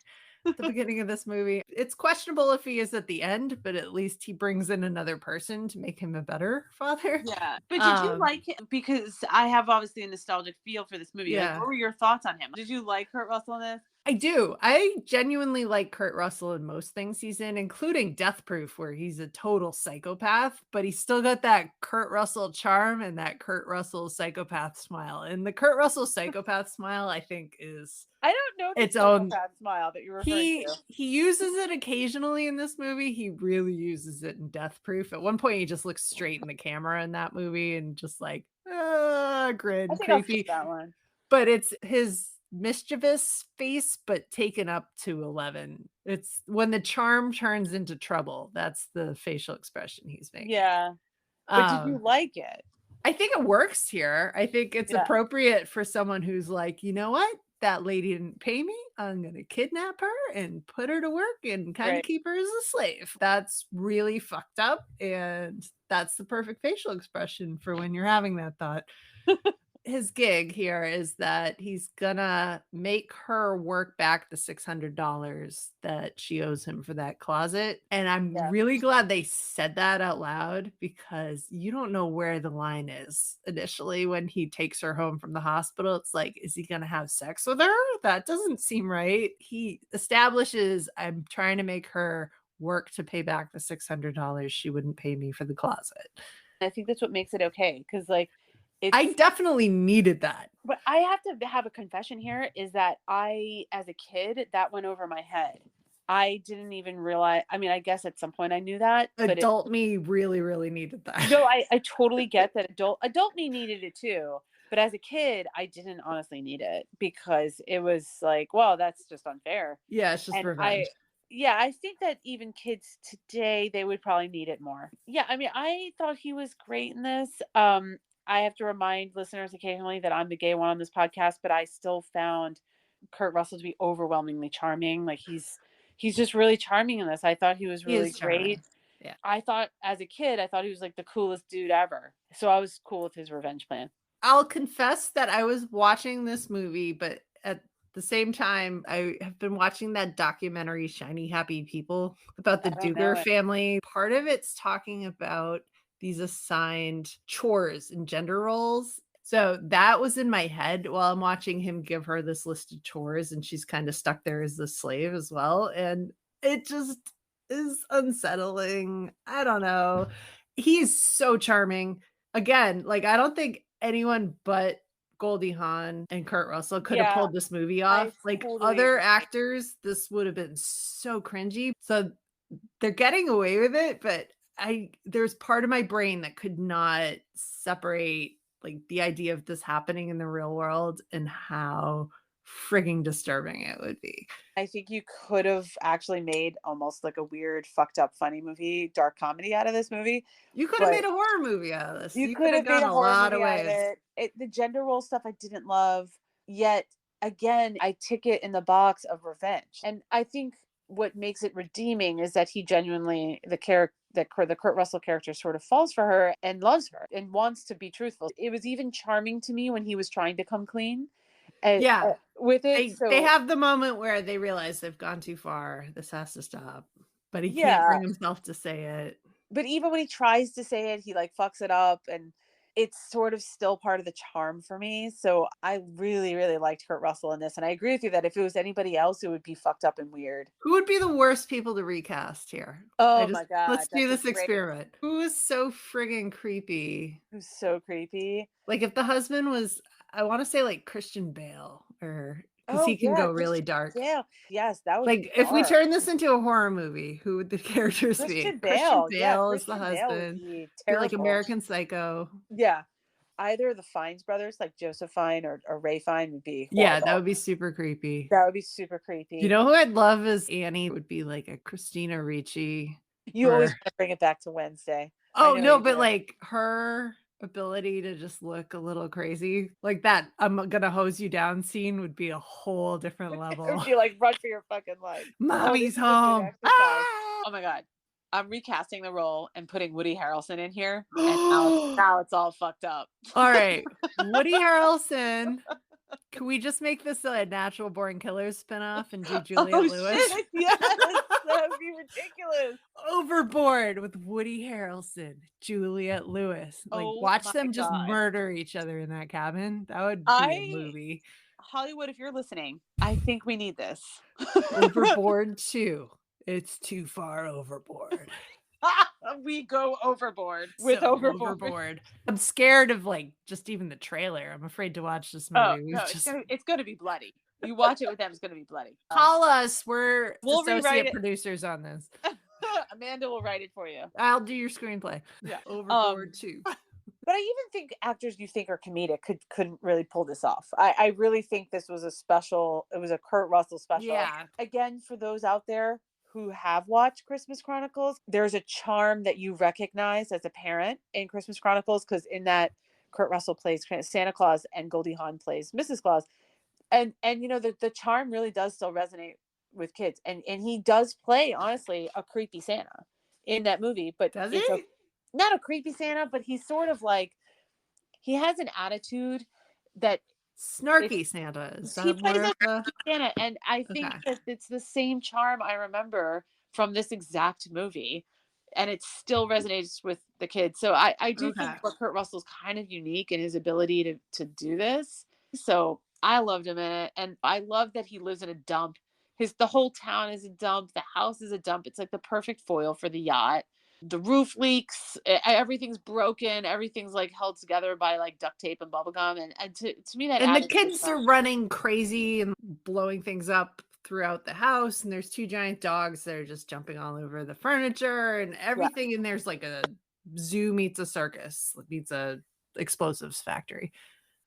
at the beginning of this movie. It's questionable if he is at the end, but at least he brings in another person to make him a better father. Yeah. But did you Um, like him? Because I have obviously a nostalgic feel for this movie. Like, yeah. what were your thoughts on him? Did you like Kurt Russell in this? I do. I genuinely like Kurt Russell in most things he's in, including Death Proof, where he's a total psychopath, but he's still got that Kurt Russell charm and that Kurt Russell psychopath smile. And the Kurt Russell psychopath smile, I think, is I don't know the its own. psychopath smile that you're referring He to. he uses it occasionally in this movie. He really uses it in Death Proof. At one point, he just looks straight in the camera in that movie and just like, I grin, think I'll skip creepy. that one. But it's his mischievous face, but taken up to 11. It's when the charm turns into trouble. That's the facial expression he's making. Yeah. But did you Um, like it? I think it works here. I think it's Yeah. appropriate for someone who's like, "You know what? That lady didn't pay me. I'm gonna kidnap her and put her to work and kinda Right. keep her as a slave." That's really fucked up, and that's the perfect facial expression for when you're having that thought. His gig here is that he's gonna make her work back the $600 that she owes him for that closet, and I'm Yeah. really glad they said that out loud because you don't know where the line is initially when he takes her home from the hospital. It's like, is he gonna have sex with her? That doesn't seem right. He establishes, "I'm trying to make her work to pay back the $600 she wouldn't pay me for the closet." I think that's what makes it okay. Because, like, I it's, definitely needed that. but I have to have a confession here is that as a kid, that went over my head. I didn't even realize, I mean, I guess at some point I knew that, but Adult me really, really needed that. no, I totally get that adult me needed it too. But as a kid, I didn't honestly need it because it was like, well, that's just unfair. Yeah, it's just And I, revenge. yeah, I think that even kids today, they would probably need it more. Yeah, I mean, I thought he was great in this. I have to remind listeners occasionally that I'm the gay one on this podcast, but I still found Kurt Russell to be overwhelmingly charming. Like he's just really charming in this. I thought he was He really is great. charming. Yeah. I thought as a kid, I thought he was like the coolest dude ever. So I was cool with his revenge plan. I'll confess that I was watching this movie, but at the same time, I have been watching that documentary, Shiny Happy People, about the I don't know Duggar it. family. Part of it's talking about these assigned chores and gender roles. So that was in my head while I'm watching him give her this list of chores, and she's kind of stuck there as the slave as well. And it just is unsettling. I don't know. He's so charming. Again, like, I don't think anyone but Goldie Hawn and Kurt Russell could have Yeah, pulled this movie I off. Like, totally other agree. actors, this would have been so cringy. So they're getting away with it, but there's part of my brain that could not separate, like, the idea of this happening in the real world and how frigging disturbing it would be. I think you could have actually made almost like a weird, fucked up, funny movie, dark comedy out of this movie, You could have but made a horror movie out of this. you You could could have have made gone a a horror lot of movie out of ways. it. The gender role stuff I didn't love, yet again, I tick it in the box of revenge. And I think what makes it redeeming is that he genuinely, the character, that the Kurt Russell character sort of falls for her and loves her and wants to be truthful. It was even charming to me when he was trying to come clean Yeah. with it. They So have the moment where they realize they've gone too far. This has to stop. But he can't yeah, bring himself to say it. but even when he tries to say it, he like fucks it up, and it's sort of still part of the charm for me. So I really, really liked Kurt Russell in this, and I agree with you that if it was anybody else, it would be fucked up and weird. Who would be the worst people to recast here? Oh my Let's god, do that's a this great. experiment. Who is so friggin' creepy? Who's so creepy. Like, if the husband was, I wanna say, like, Christian Bale, or because Oh he can yeah, go really Christian dark. Bale. Yes, that would be Like, if we dark. turn this into a horror movie, who would the characters be? Christian Christian Bale. Yeah, Bale is the Christian Bale would husband. be Be like terrible. American Psycho. Yeah. Either the Fiennes brothers, like Joseph Fiennes or Ray Fiennes, would be Yeah, that horrible. would be super creepy. That would be super You creepy. know who I'd love as Annie would be like a Christina Ricci, You always or want to bring it back to Wednesday. I oh, know no, you but, do. like, her ability to just look a little crazy, like that "I'm gonna hose you down" scene would be a whole different It would level. be like run for your fucking life. Oh, this "Mommy's is a good home." exercise. Ah! Oh my god. I'm recasting the role and putting Woody Harrelson in here, and now it's all fucked up. Alright, Woody Harrelson. Can we just make this a Natural Born Killers spinoff and do Juliette Oh Lewis? shit! Yes, that would be ridiculous. Overboard with Woody Harrelson, Juliette Lewis. Like, Oh watch my them just god. murder each other in that cabin. That would be a I movie. Hollywood, if you're listening, I think we need this. Overboard 2. It's too far overboard. We go overboard with So Overboard. overboard. I'm scared of, like, just even the trailer. I'm afraid to watch this Oh movie. no, We've just it's gonna be bloody. You watch it with them, it's gonna be bloody. call us. We're We'll rewrite associate it. producers on this. Amanda will write it for you. I'll do your screenplay. Yeah. Overboard 2. But I even think actors you think are comedic couldn't really pull this off. I really think this was a special. It was a Kurt Russell special. Yeah. Again, for those out there who have watched Christmas Chronicles, there's a charm that you recognize as a parent in Christmas Chronicles, because in that Kurt Russell plays Santa Claus and Goldie Hawn plays Mrs. Claus, and you know the charm really does still resonate with kids, and he does play honestly a creepy Santa in that movie, but Does it's a he? not a creepy Santa, but he's sort of like he has an attitude that if Snarky Santa. Is he that plays more a of the Santa, and I think okay. that it's the same charm I remember from this exact movie, and it still resonates with the kids. So I do think Okay. that Kurt Russell's kind of unique in his ability to do this. So I loved him in it, and I love that he lives in a dump. The whole town is a dump. The house is a dump. It's like the perfect foil for the yacht. The roof leaks. Everything's broken. Everything's like held together by like duct tape and bubble gum. And to me, that And the added to the kids are charm. running crazy and blowing things up throughout the house, and there's 2 giant dogs that are just jumping all over the furniture, and Yeah. everything in there's like a zoo meets a circus, meets a explosives factory.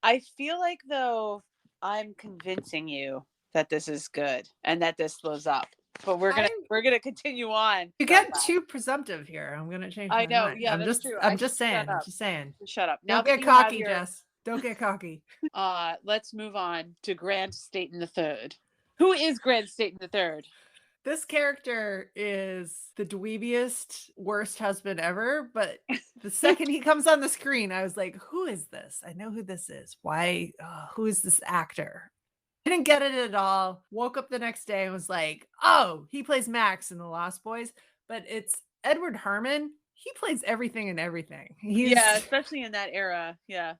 I feel like though I'm convincing you that this is good and that this slows up. But we're gonna I we're gonna continue on You from get that. too presumptive here. I'm gonna change I my know. mind. Yeah, that's true. I I'm should just shut saying. I'm up. just saying. Shut up. Now Don't that get you have cocky, your Jess. Don't get cocky. let's move on to Grant Staten the Third. Who is Grant Staten the Third? This character is the dweebiest, worst husband ever, but the second he comes on the screen, I was like, "Who is this? I know who this is. Why? Who is this actor?" I didn't get it at all. Woke up the next day and was like, "Oh, he plays Max in The Lost Boys," but it's Edward Herman. He plays everything and everything. Yeah, especially in that era. Yeah.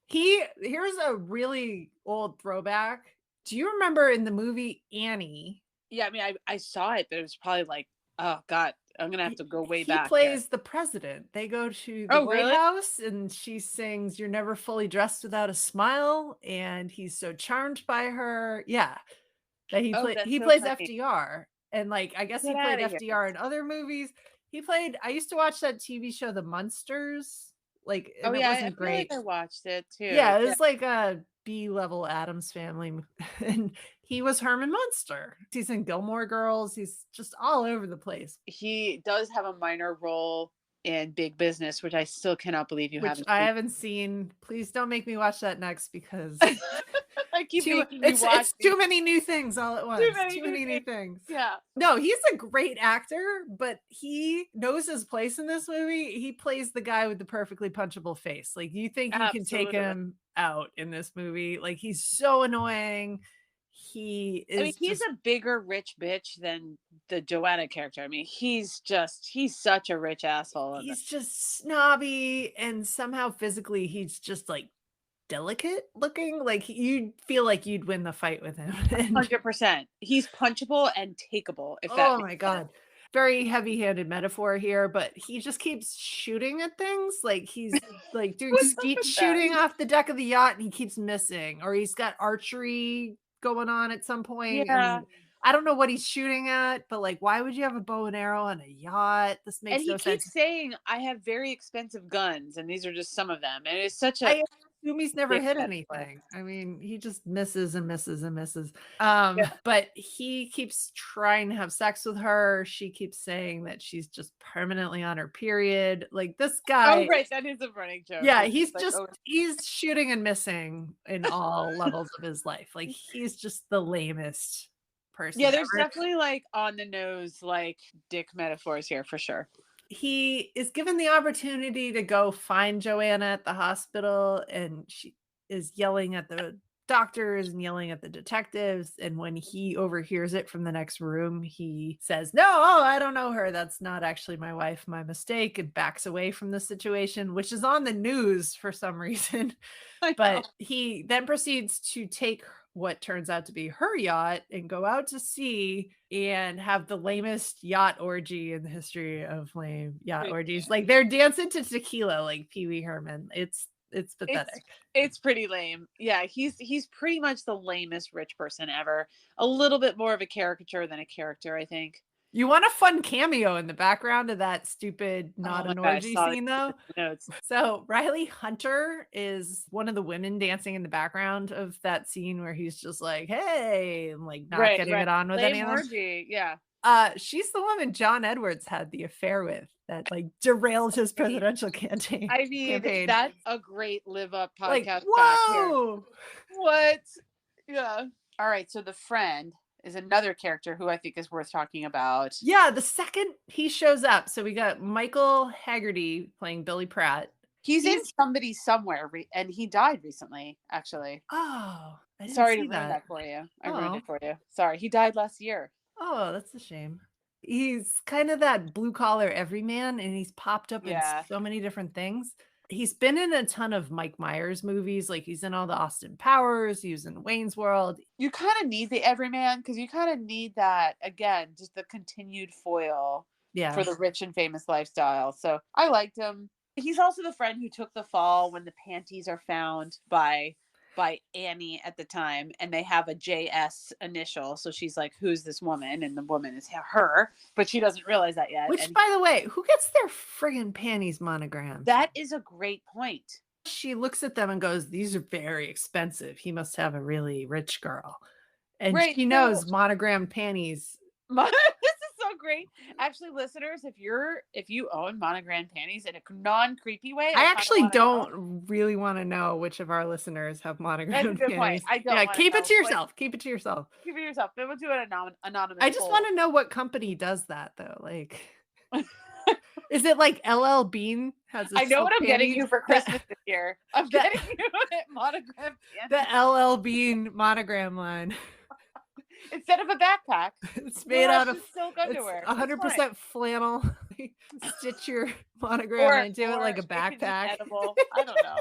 Here's a really old throwback. Do you remember in the movie Annie? Yeah, I mean I saw it, but it was probably like, oh God, I'm gonna have He to go way he back here. plays the president. They go to the Oh, White really? House, and she sings, "You're never fully dressed without a smile," and he's so charmed by her. Yeah, that Oh, that's he so plays funny. FDR, and, like, I guess he Get played out of here. FDR in other movies. I used to watch that TV show, The Munsters, like, Oh and it yeah, I wasn't feel like great. I watched it too. Yeah, it Yeah. was like a B-level Addams Family, and he was Herman Munster. He's in Gilmore Girls. He's just all over the place, He does have a minor role in Big Business, which I still cannot believe you which haven't I seen. haven't seen. Please don't make me watch that next because I keep making you watch It's these too many new things all at too once. many Too new many new things. things. Yeah. No, he's a great actor, but he knows his place in this movie. He plays the guy with the perfectly punchable face. Like, you think you can take Absolutely. him out in this movie. Like, he's so annoying. He I mean, is he's just a bigger rich bitch than the Joanna character. I mean, he's such a rich asshole in this. he's just snobby, and somehow physically he's just like delicate looking. Like, you'd feel like you'd win the fight with him. And 100%. He's punchable and takeable, if that oh makes my sense. god. Very heavy-handed metaphor here, but he just keeps shooting at things. Like, he's like doing What's up skeet with that? shooting off the deck of the yacht and he keeps missing, or he's got archery going on at some point, Yeah. and I don't know what he's shooting at, but like, why would you have a bow and arrow on a yacht? This And makes he no sense. keeps saying, I have very expensive guns, and these are just some of them. And it's such a I assume he's never dick hit metaphor. anything. I mean, he just misses and misses and misses. Yeah. But he keeps trying to have sex with her. She keeps saying that she's just permanently on her period. Like, this Oh, guy, right. That is a running joke. yeah, Where it's like, oh, he's shooting and missing in all levels of his life. Like, he's just the lamest person yeah, there's ever. definitely like on the nose, like dick metaphors here for sure. He is given the opportunity to go find Joanna at the hospital, and she is yelling at the doctors and yelling at the detectives, and when he overhears it from the next room, he says, "No, oh, I don't know her. That's not actually my wife. My mistake," and backs away from the situation, which is on the news for some reason. I know. But he then proceeds to take what turns out to be her yacht and go out to sea and have the lamest yacht orgy in the history of lame yacht Pretty orgies. lame. Like, they're dancing to tequila like Pee Wee Herman. It's It's pathetic. it's pretty lame. Yeah, he's pretty much the lamest rich person ever. A little bit more of a caricature than a character, I think. You want a fun cameo in the background of that stupid Oh not my an god, I orgy saw scene this though? in the notes. So Riley Hunter is one of the women dancing in the background of that scene where he's just like, "Hey," and like not Right, getting right. it on with any Lame of them. orgy. Yeah. She's the woman John Edwards had the affair with that, like, derailed his Great. presidential campaign I mean, campaign. that's a great live up Like, podcast fact here. whoa! What? Yeah. All right. So the friend is another character who I think is worth talking about. Yeah, the second he shows up, so we got Michael Haggerty playing Billy Pratt. He's in He's Somebody Somewhere, and he died recently, actually. oh, I didn't Sorry to see ruin that. that for you. I ruined Oh. it for you. Sorry. He died last year. Oh, that's a shame. He's kind of that blue collar everyman, and he's popped up in Yeah. so many different things. He's been in a ton of Mike Myers movies, like, he's in all the Austin Powers, he was in Wayne's World. You kind of need the everyman because you kind of need that, again, just the continued foil for Yeah. the rich and famous lifestyle. So I liked him. He's also the friend who took the fall when the panties are found by Annie at the time, and they have a JS initial. So she's like, "Who's this woman?" And the woman is her, but she doesn't realize that yet. Which, And by the way, who gets their friggin' panties monogrammed? that is a great point. She looks at them and goes, "These are very expensive. He must have a really rich girl." And Right. she So knows monogrammed panties. this is so great. Actually, listeners, if you own monogram panties in a non-creepy way, I I kind of actually want to know. don't really wanna know which of our listeners have That's a monogrammed good point. panties. I don't Yeah, want to keep it know, to but yourself. Keep it to yourself. keep it yourself. Then we'll do an anonymous I just poll. wanna know what company does that though, like, is it like LL Bean has the I know what silk I'm getting panties? you for Christmas this year. I'm The getting you a monogram the panties LL Bean monogram line. instead of a backpack. It's You'll made have out of just silk it's underwear. It's fine. 100% flannel. Stitch your monogram Or into it like a it could be backpack. edible. I don't know.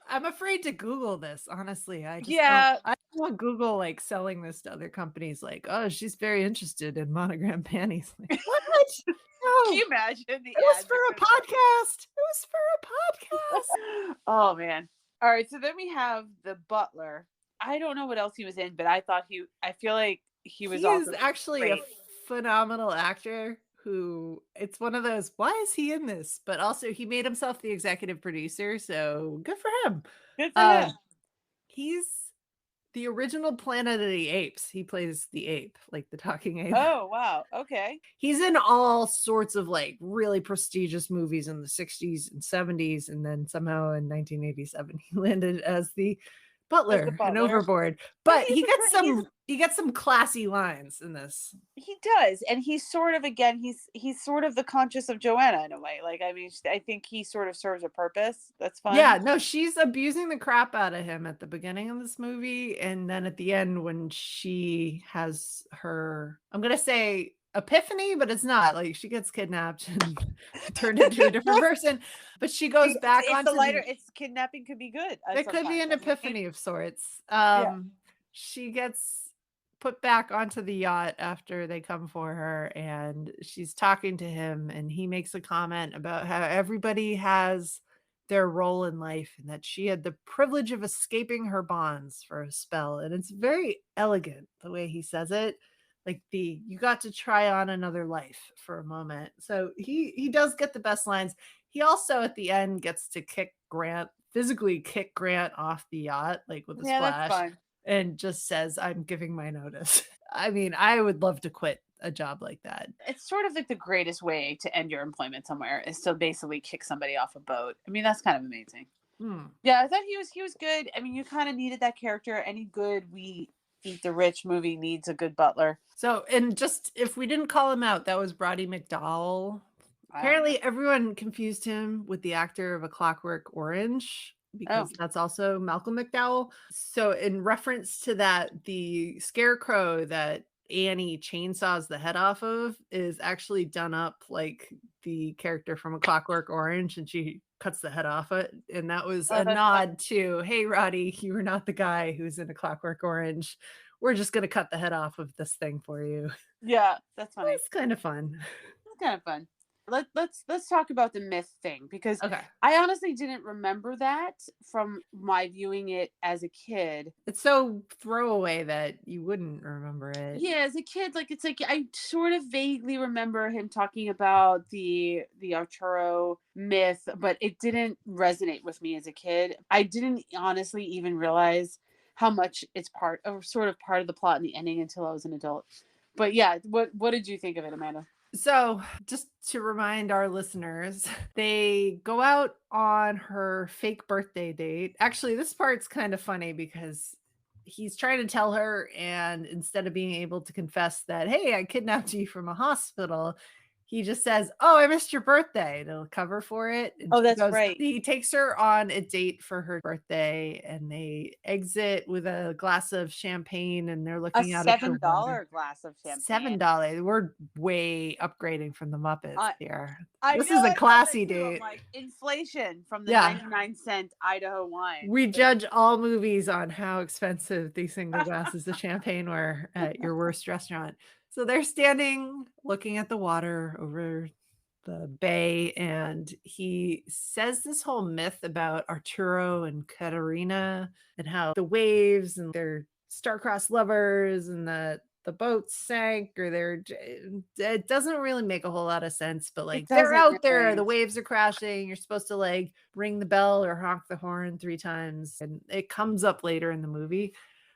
I'm afraid to Google this, honestly. Yeah. I don't want Google, like, selling this to other companies like, "Oh, she's very interested in monogram panties." Like, "What? Can No. you imagine the It was ad for that a goes out? podcast. It was for a podcast." Oh man. All right, so then we have the butler. I don't know what else he was in, but I feel like he was He is also actually a great. phenomenal actor who it's one of those, "Why is he in this?" But also he made himself the executive producer, so good for him. Good for him. Um, he's the original Planet of the Apes. He plays the ape, like the talking ape. Oh wow. Okay. He's in all sorts of, like, really prestigious movies in the '60s and '70s, and then somehow in 1987, he landed as the as the Butler and butler. Overboard, But but he's he gets some classy lines in this. he does, and he's sort of, again, he's sort of the conscious of Joanna in a way. Like, I mean, I think he sort of serves a purpose. That's fun. Yeah, no, she's abusing the crap out of him at the beginning of this movie, and then at the end when she has her, I'm gonna say epiphany, but it's not, like, she gets kidnapped and turned into a different person, but she goes back It's the onto lighter. the, It's kidnapping could be good it could be sometimes. an I mean, epiphany of sorts. yeah, She gets put back onto the yacht after they come for her, and she's talking to him, and he makes a comment about how everybody has their role in life and that she had the privilege of escaping her bonds for a spell. And it's very elegant the way he says it. Like the you got to try on another life for a moment. So he does get the best lines. He also at the end gets to physically kick Grant off the yacht, like with a yeah, that's splash, fine. and just says, "I'm giving my notice." I mean, I would love to quit a job like that. It's sort of like the greatest way to end your employment somewhere is to basically kick somebody off a boat. I mean, that's kind of amazing. Hmm. Yeah, I thought he was good. I mean, you kind of needed that character. Any good We Eat the Rich movie needs a good butler. So, and just if we didn't call him out, that was Brody McDowell. I don't know. Apparently, everyone confused him with the actor of A Clockwork Orange Oh, because that's also Malcolm McDowell. So, in reference to that, the scarecrow that Annie chainsaws the head off of is actually done up like the character from A Clockwork Orange, and she cuts the head off it. And that was oh, a that's fun. nod to, hey, Roddy, you were not the guy who's in A Clockwork Orange. We're just going to cut the head off of this thing for you. Yeah, that's funny. It's kind of fun. It's kind of fun. Let's talk about the myth thing, because Okay. I honestly didn't remember that from my viewing it as a kid. It's so throwaway that you wouldn't remember it. Yeah, as a kid, like, it's like I sort of vaguely remember him talking about the Arturo myth, but it didn't resonate with me as a kid. I didn't honestly even realize how much it's part of sort of part of the plot and the ending until I was an adult. But yeah, what did you think of it, Amanda? So, just to remind our listeners, they go out on her fake birthday date. Actually, this part's kind of funny because he's trying to tell her, and instead of being able to confess that, hey, I kidnapped you from a hospital, he just says, oh, I missed your birthday. They'll cover for it. And Oh, she that's goes, right. he takes her on a date for her birthday, and they exit with a glass of champagne, and they're A looking out at the water. $7 glass of champagne. $7. We're way upgrading from the Muppets I here. I This know, is a I thought that classy too. I'm date. like, inflation from the Yeah. 99-cent Idaho wine. We judge all movies on how expensive these single glasses of champagne were at your worst restaurant. So they're standing looking at the water over the bay, and he says this whole myth about Arturo and Katerina and how the waves and they're star-crossed lovers and that the boat sank or it doesn't really make a whole lot of sense, but It like they're doesn't out there, the really. waves are crashing, you're supposed to like ring the bell or honk the horn 3 times, and it comes up later in the movie.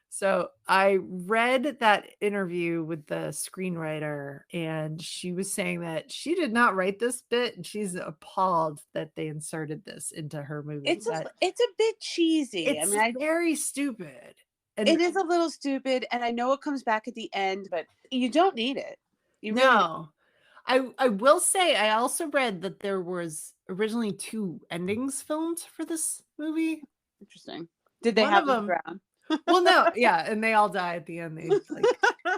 So I read that interview with the screenwriter, and she was saying that she did not write this bit, and she's appalled that they inserted this into her movie, that It's a bit cheesy. I it's mean, I very stupid. And it is a little stupid, and I know it comes back at the end, but you don't need it. You really don't. no, I will say I also read that there was originally 2 endings filmed for this movie. Interesting. Did they One have of them them, drown? well, no, yeah, and they all die at the end.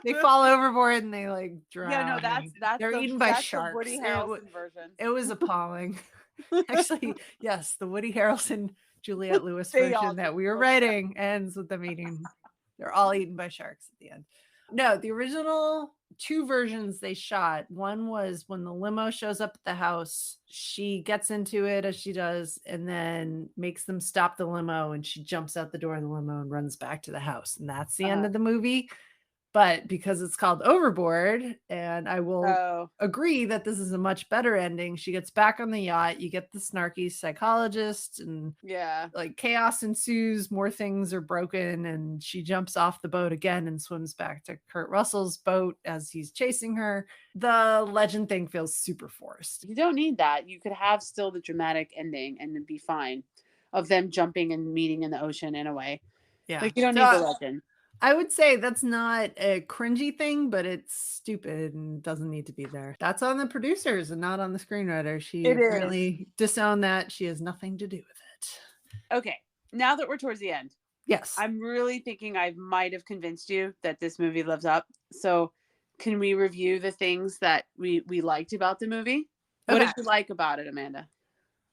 They fall overboard and they, like, Yeah, no, drown, and they're eaten by that's the sharks. Woody Harrelson version. It was appalling. Actually, yes, the Woody Harrelson, Juliette Lewis They all version just that we were go down. writing ends with them eating, they're all eaten by sharks at the end. No, the original 2 versions they shot, one was when the limo shows up at the house, she gets into it as she does, and then makes them stop the limo, and she jumps out the door of the limo and runs back to the house, and that's the end Uh-huh. of the movie. But because it's called Overboard, and I will Oh, agree that this is a much better ending, she gets back on the yacht, you get the snarky psychologist, and yeah. like chaos ensues, more things are broken, and she jumps off the boat again and swims back to Kurt Russell's boat as he's chasing her. The legend thing feels super forced. You don't need that. You could have still the dramatic ending and it'd be fine, of them jumping and meeting in the ocean in a way. Yeah. Like, you don't So need the legend. I would say that's not a cringy thing, but it's stupid and doesn't need to be there. That's on the producers and not on the screenwriter. She It is. apparently disowned that. She has nothing to do with it. Okay, now that we're towards the end, Yes. I'm really thinking I might have convinced you that this movie lives up. So, can we review the things that we liked about the movie? What Okay. did you like about it, Amanda?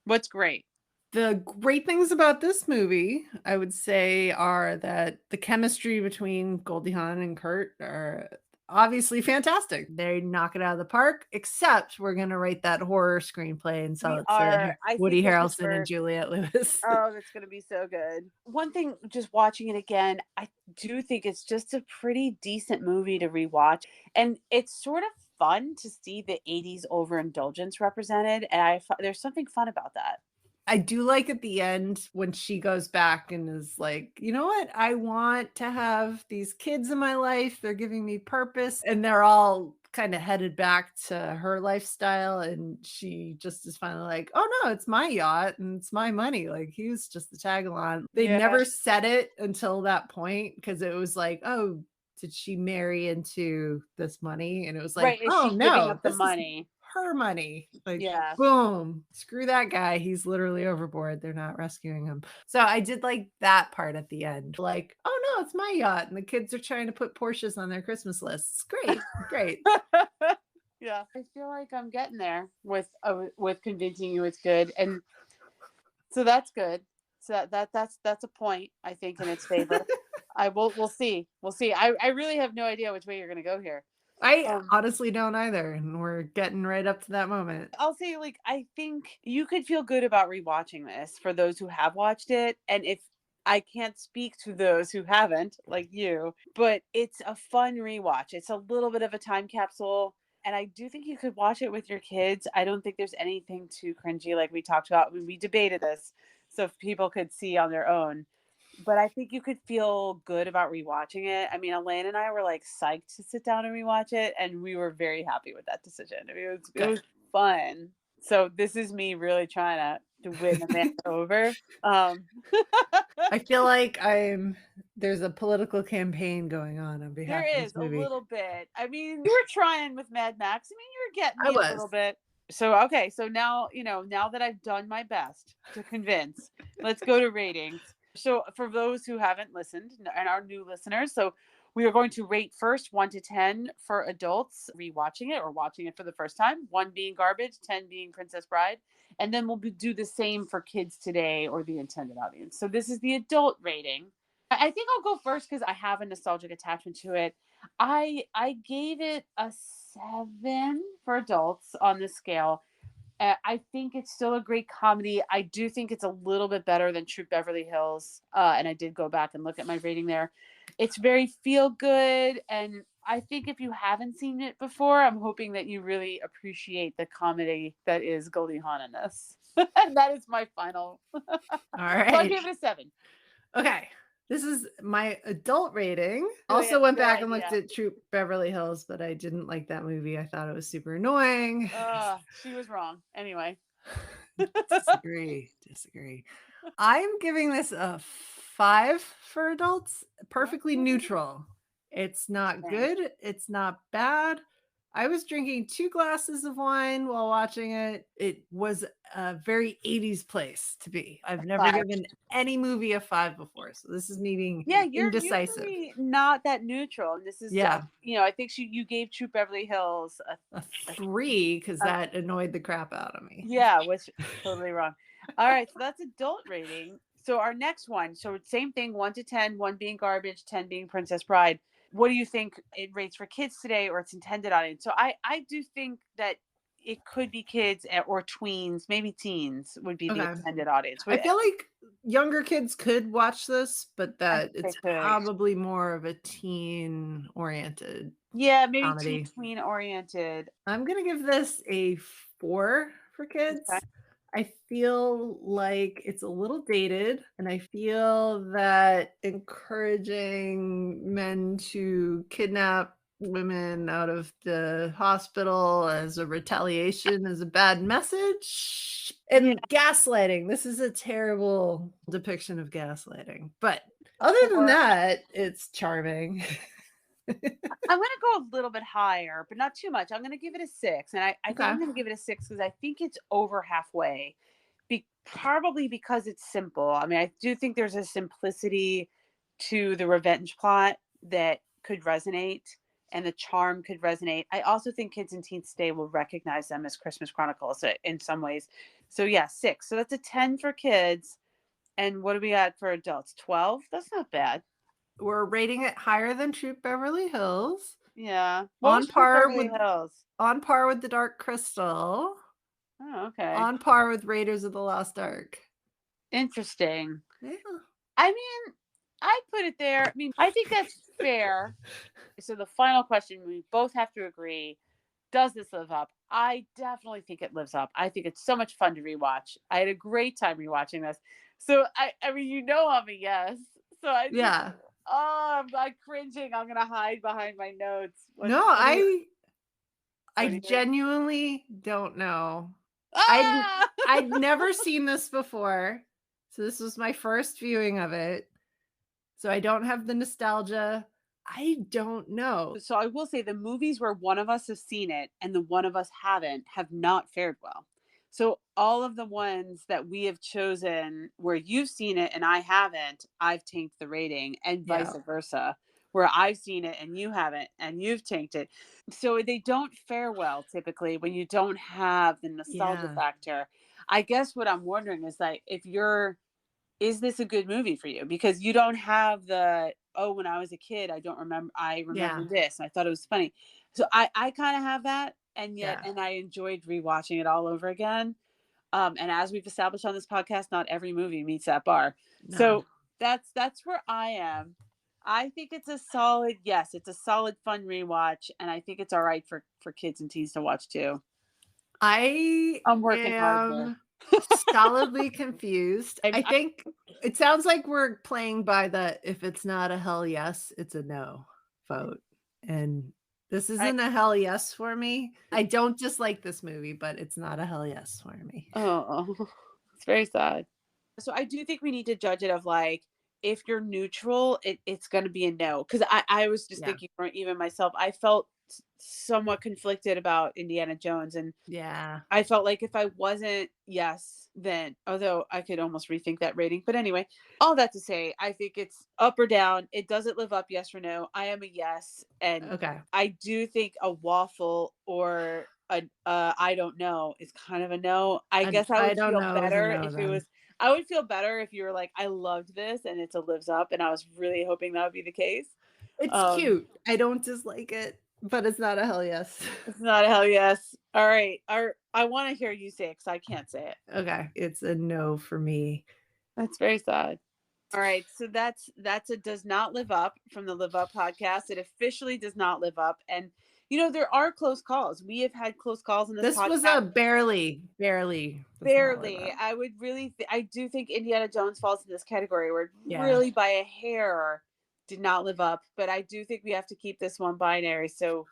What's great? The great things about this movie, I would say, are that the chemistry between Goldie Hawn and Kurt are obviously fantastic. They knock it out of the park, except we're gonna write that horror screenplay and sell We it to are. I Woody think it's the Harrelson and first. Juliette Lewis. Oh, that's gonna be so good. One thing, just watching it again, I do think it's just a pretty decent movie to rewatch, and it's sort of fun to see the '80s overindulgence represented, and there's something fun about that. I do like at the end when she goes back and is like, "You know what? I want to have these kids in my life. They're giving me purpose." And they're all kind of headed back to her lifestyle. And she just is finally like, "Oh no, it's my yacht and it's my money." Like he was just the tag along. They Yeah. never said it until that point because it was like, "Oh, did she marry into this money?" And it was like, Right, is "Oh she giving no, up the this is money? her money." Like, Yeah. boom, screw that guy. He's literally overboard. They're not rescuing him. So I did like that part at the end. Like, oh no, it's my yacht. And the kids are trying to put Porsches on their Christmas lists. Great, great. Yeah. I feel like I'm getting there with convincing you it's good, and so that's good. So that's a point, I think, in its favor. We'll see. We'll see. I really have no idea which way you're gonna go here. I Um, honestly don't either. And we're getting right up to that moment. I'll say, like, I think you could feel good about rewatching this for those who have watched it, and if I can't speak to those who haven't, like you, but it's a fun rewatch. It's a little bit of a time capsule, and I do think you could watch it with your kids. I don't think there's anything too cringy, like we talked about when we debated this, so if people could see on their own. But I think you could feel good about rewatching it. I mean, Elaine and I were like psyched to sit down and rewatch it, and we were very happy with that decision. I mean, it was Good. fun. So this is me really trying to win Amanda over. Um, I feel like there's a political campaign going on there behalf of is this a movie. little bit. I mean, you were trying with Mad Max. I mean, you were getting I me a was. little bit. So okay, so now now that I've done my best to convince, let's go to ratings. So for those who haven't listened and are new listeners, so we are going to rate first 1 to 10 for adults rewatching it or watching it for the first time. 1 being garbage, 10 being Princess Bride, and then we'll do the same for kids today or the intended audience. So this is the adult rating. I think I'll go first because I have a nostalgic attachment to it. I gave it a 7 for adults on the scale. I think it's still a great comedy. I do think it's a little bit better than Troop Beverly Hills, and I did go back and look at my rating there. It's very feel good, and I think if you haven't seen it before, I'm hoping that you really appreciate the comedy that is Goldie Hawn in this. And that is my final. All So I right. gave it a 7. Okay. This is my adult rating. Really Also have went no back and looked idea. at Troop Beverly Hills, but I didn't like that movie. I thought it was super annoying. She was wrong. Anyway. Disagree. Disagree. I'm giving this a 5 for adults. Perfectly neutral. It's not Same. good. It's not bad. I was drinking 2 glasses of wine while watching it. It was a very 80s place to be. I've never 5. given any movie a 5 before, so this is me being Yeah, you're indecisive. usually not that neutral, and this is, Yeah, I think you gave True Beverly Hills a a, 3 because a that annoyed the crap out of me. yeah, which totally wrong. All right, so that's adult rating. So our next one, so same thing, 1 to 10, 1 being garbage, 10 being Princess Bride. What do you think it rates for kids today or its intended audience? So I do think that it could be kids or tweens, maybe teens would be the Okay. intended audience. I But feel like younger kids could watch this, but I that think they it's could. probably more of a teen-oriented Yeah, maybe teen comedy. tween oriented. I'm gonna give this a 4 for Okay. kids. I feel like it's a little dated, and I feel that encouraging men to kidnap women out of the hospital as a retaliation is a bad message. Yeah. And gaslighting, this is a terrible depiction of gaslighting, but Other than Or that, it's charming. I'm gonna go a little bit higher, but not too much. I'm gonna give it a 6, and I think Okay. I'm gonna give it a 6 because I think it's over halfway. Probably because it's simple. I mean, I do think there's a simplicity to the revenge plot that could resonate, and the charm could resonate. I also think kids and teens today will recognize them as Christmas Chronicles in some ways. So yeah, 6. So that's a 10 for kids. And what do we got for adults? 12? That's not bad. We're rating it higher than Troop Beverly Hills, Yeah. What on was Troop par Beverly with Hills? on par with The Dark Crystal, Oh, okay. on par with Raiders of the Lost Ark. Interesting. Yeah. I mean, I put it there. I mean, I think that's fair. So the final question, we both have to agree, does this live up? I definitely think it lives up. I think it's so much fun to rewatch. I had a great time rewatching this. So I mean, I'm a yes. So I just, Yeah. oh, I'm like cringing. I'm gonna hide behind my notes. No, What do you? I What do you? genuinely don't know. I'd Ah! I'd never seen this before, so this was my first viewing of it, so I don't have the nostalgia. I don't know. So I will say the movies where one of us has seen it and the one of us haven't have not fared well. So all of the ones that we have chosen where you've seen it and I haven't, I've tanked the rating, and vice Yeah. versa, where I've seen it and you haven't and you've tanked it. So they don't fare well typically when you don't have the nostalgia Yeah. factor. I guess what I'm wondering is like if you're is this a good movie for you? Because you don't have the, oh, when I was a kid, I remember Yeah. this. And I thought it was funny. So I kind of have that. And yet, Yeah. and I enjoyed rewatching it all over again. And as we've established on this podcast, not every movie meets that bar. No. So that's where I am. I think it's a solid, yes, it's a solid fun rewatch. And I think it's all right for kids and teens to watch too. I I'm working hard here. am solidly confused. I I think it sounds like we're playing by the if it's not a hell yes, it's a no vote. And this I isn't a hell yes for me. I don't dislike this movie, but it's not a hell yes for me. oh, it's very sad. So I do think we need to judge it of like if you're neutral, it's going to be a no. Because I was just Yeah. thinking for even myself, I felt somewhat conflicted about Indiana Jones, and Yeah. I felt like if I wasn't yes, then although I could almost rethink that rating. But anyway, all that to say, I think it's up or down. It doesn't live up, yes or no. I am a yes, and Okay. I do think a waffle or a I don't know is kind of a no. I And guess I I would don't feel know is a better no if it then. was. I would feel better if you were like, I loved this and it's a lives up, and I was really hoping that would be the case. It's Um, cute. I don't dislike it, but it's not a hell yes. it's not a hell yes. All right, I want to hear you say it because I can't say it. Okay. It's a no for me. That's very sad. All right, so that's a does not live up from the Live Up podcast. It officially does not live up, and there are close calls. We have had close calls in this This was podcast. a barely does not live Barely. up. I would really, I do think Indiana Jones falls in this category where it Yeah. really by a hair did not live up. But I do think we have to keep this one binary. So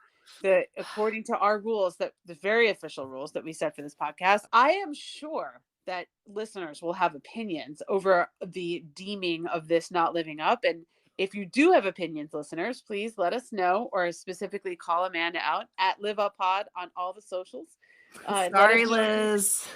according to our rules, that the very official rules that we set for this podcast, I am sure that listeners will have opinions over the deeming of this not living up. And if you do have opinions, listeners, please let us know, or specifically call Amanda out at Live Up Pod on all the socials. Let us Sorry, know what you. Liz.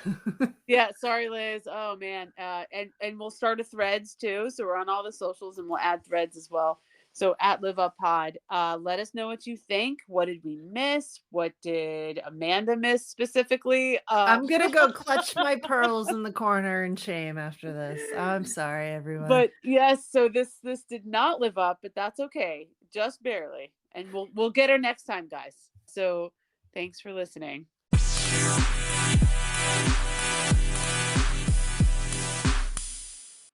Yeah, sorry, Liz. Oh man, and we'll start a threads too. So we're on all the socials, and we'll add threads as well. So at Live Up Pod, let us know what you think. What did we miss? What did Amanda miss specifically? I'm gonna go clutch my pearls in the corner in shame after this. I'm sorry, everyone. But yes, so this did not live up, but that's okay, just barely, and we'll get her next time, guys. So thanks for listening.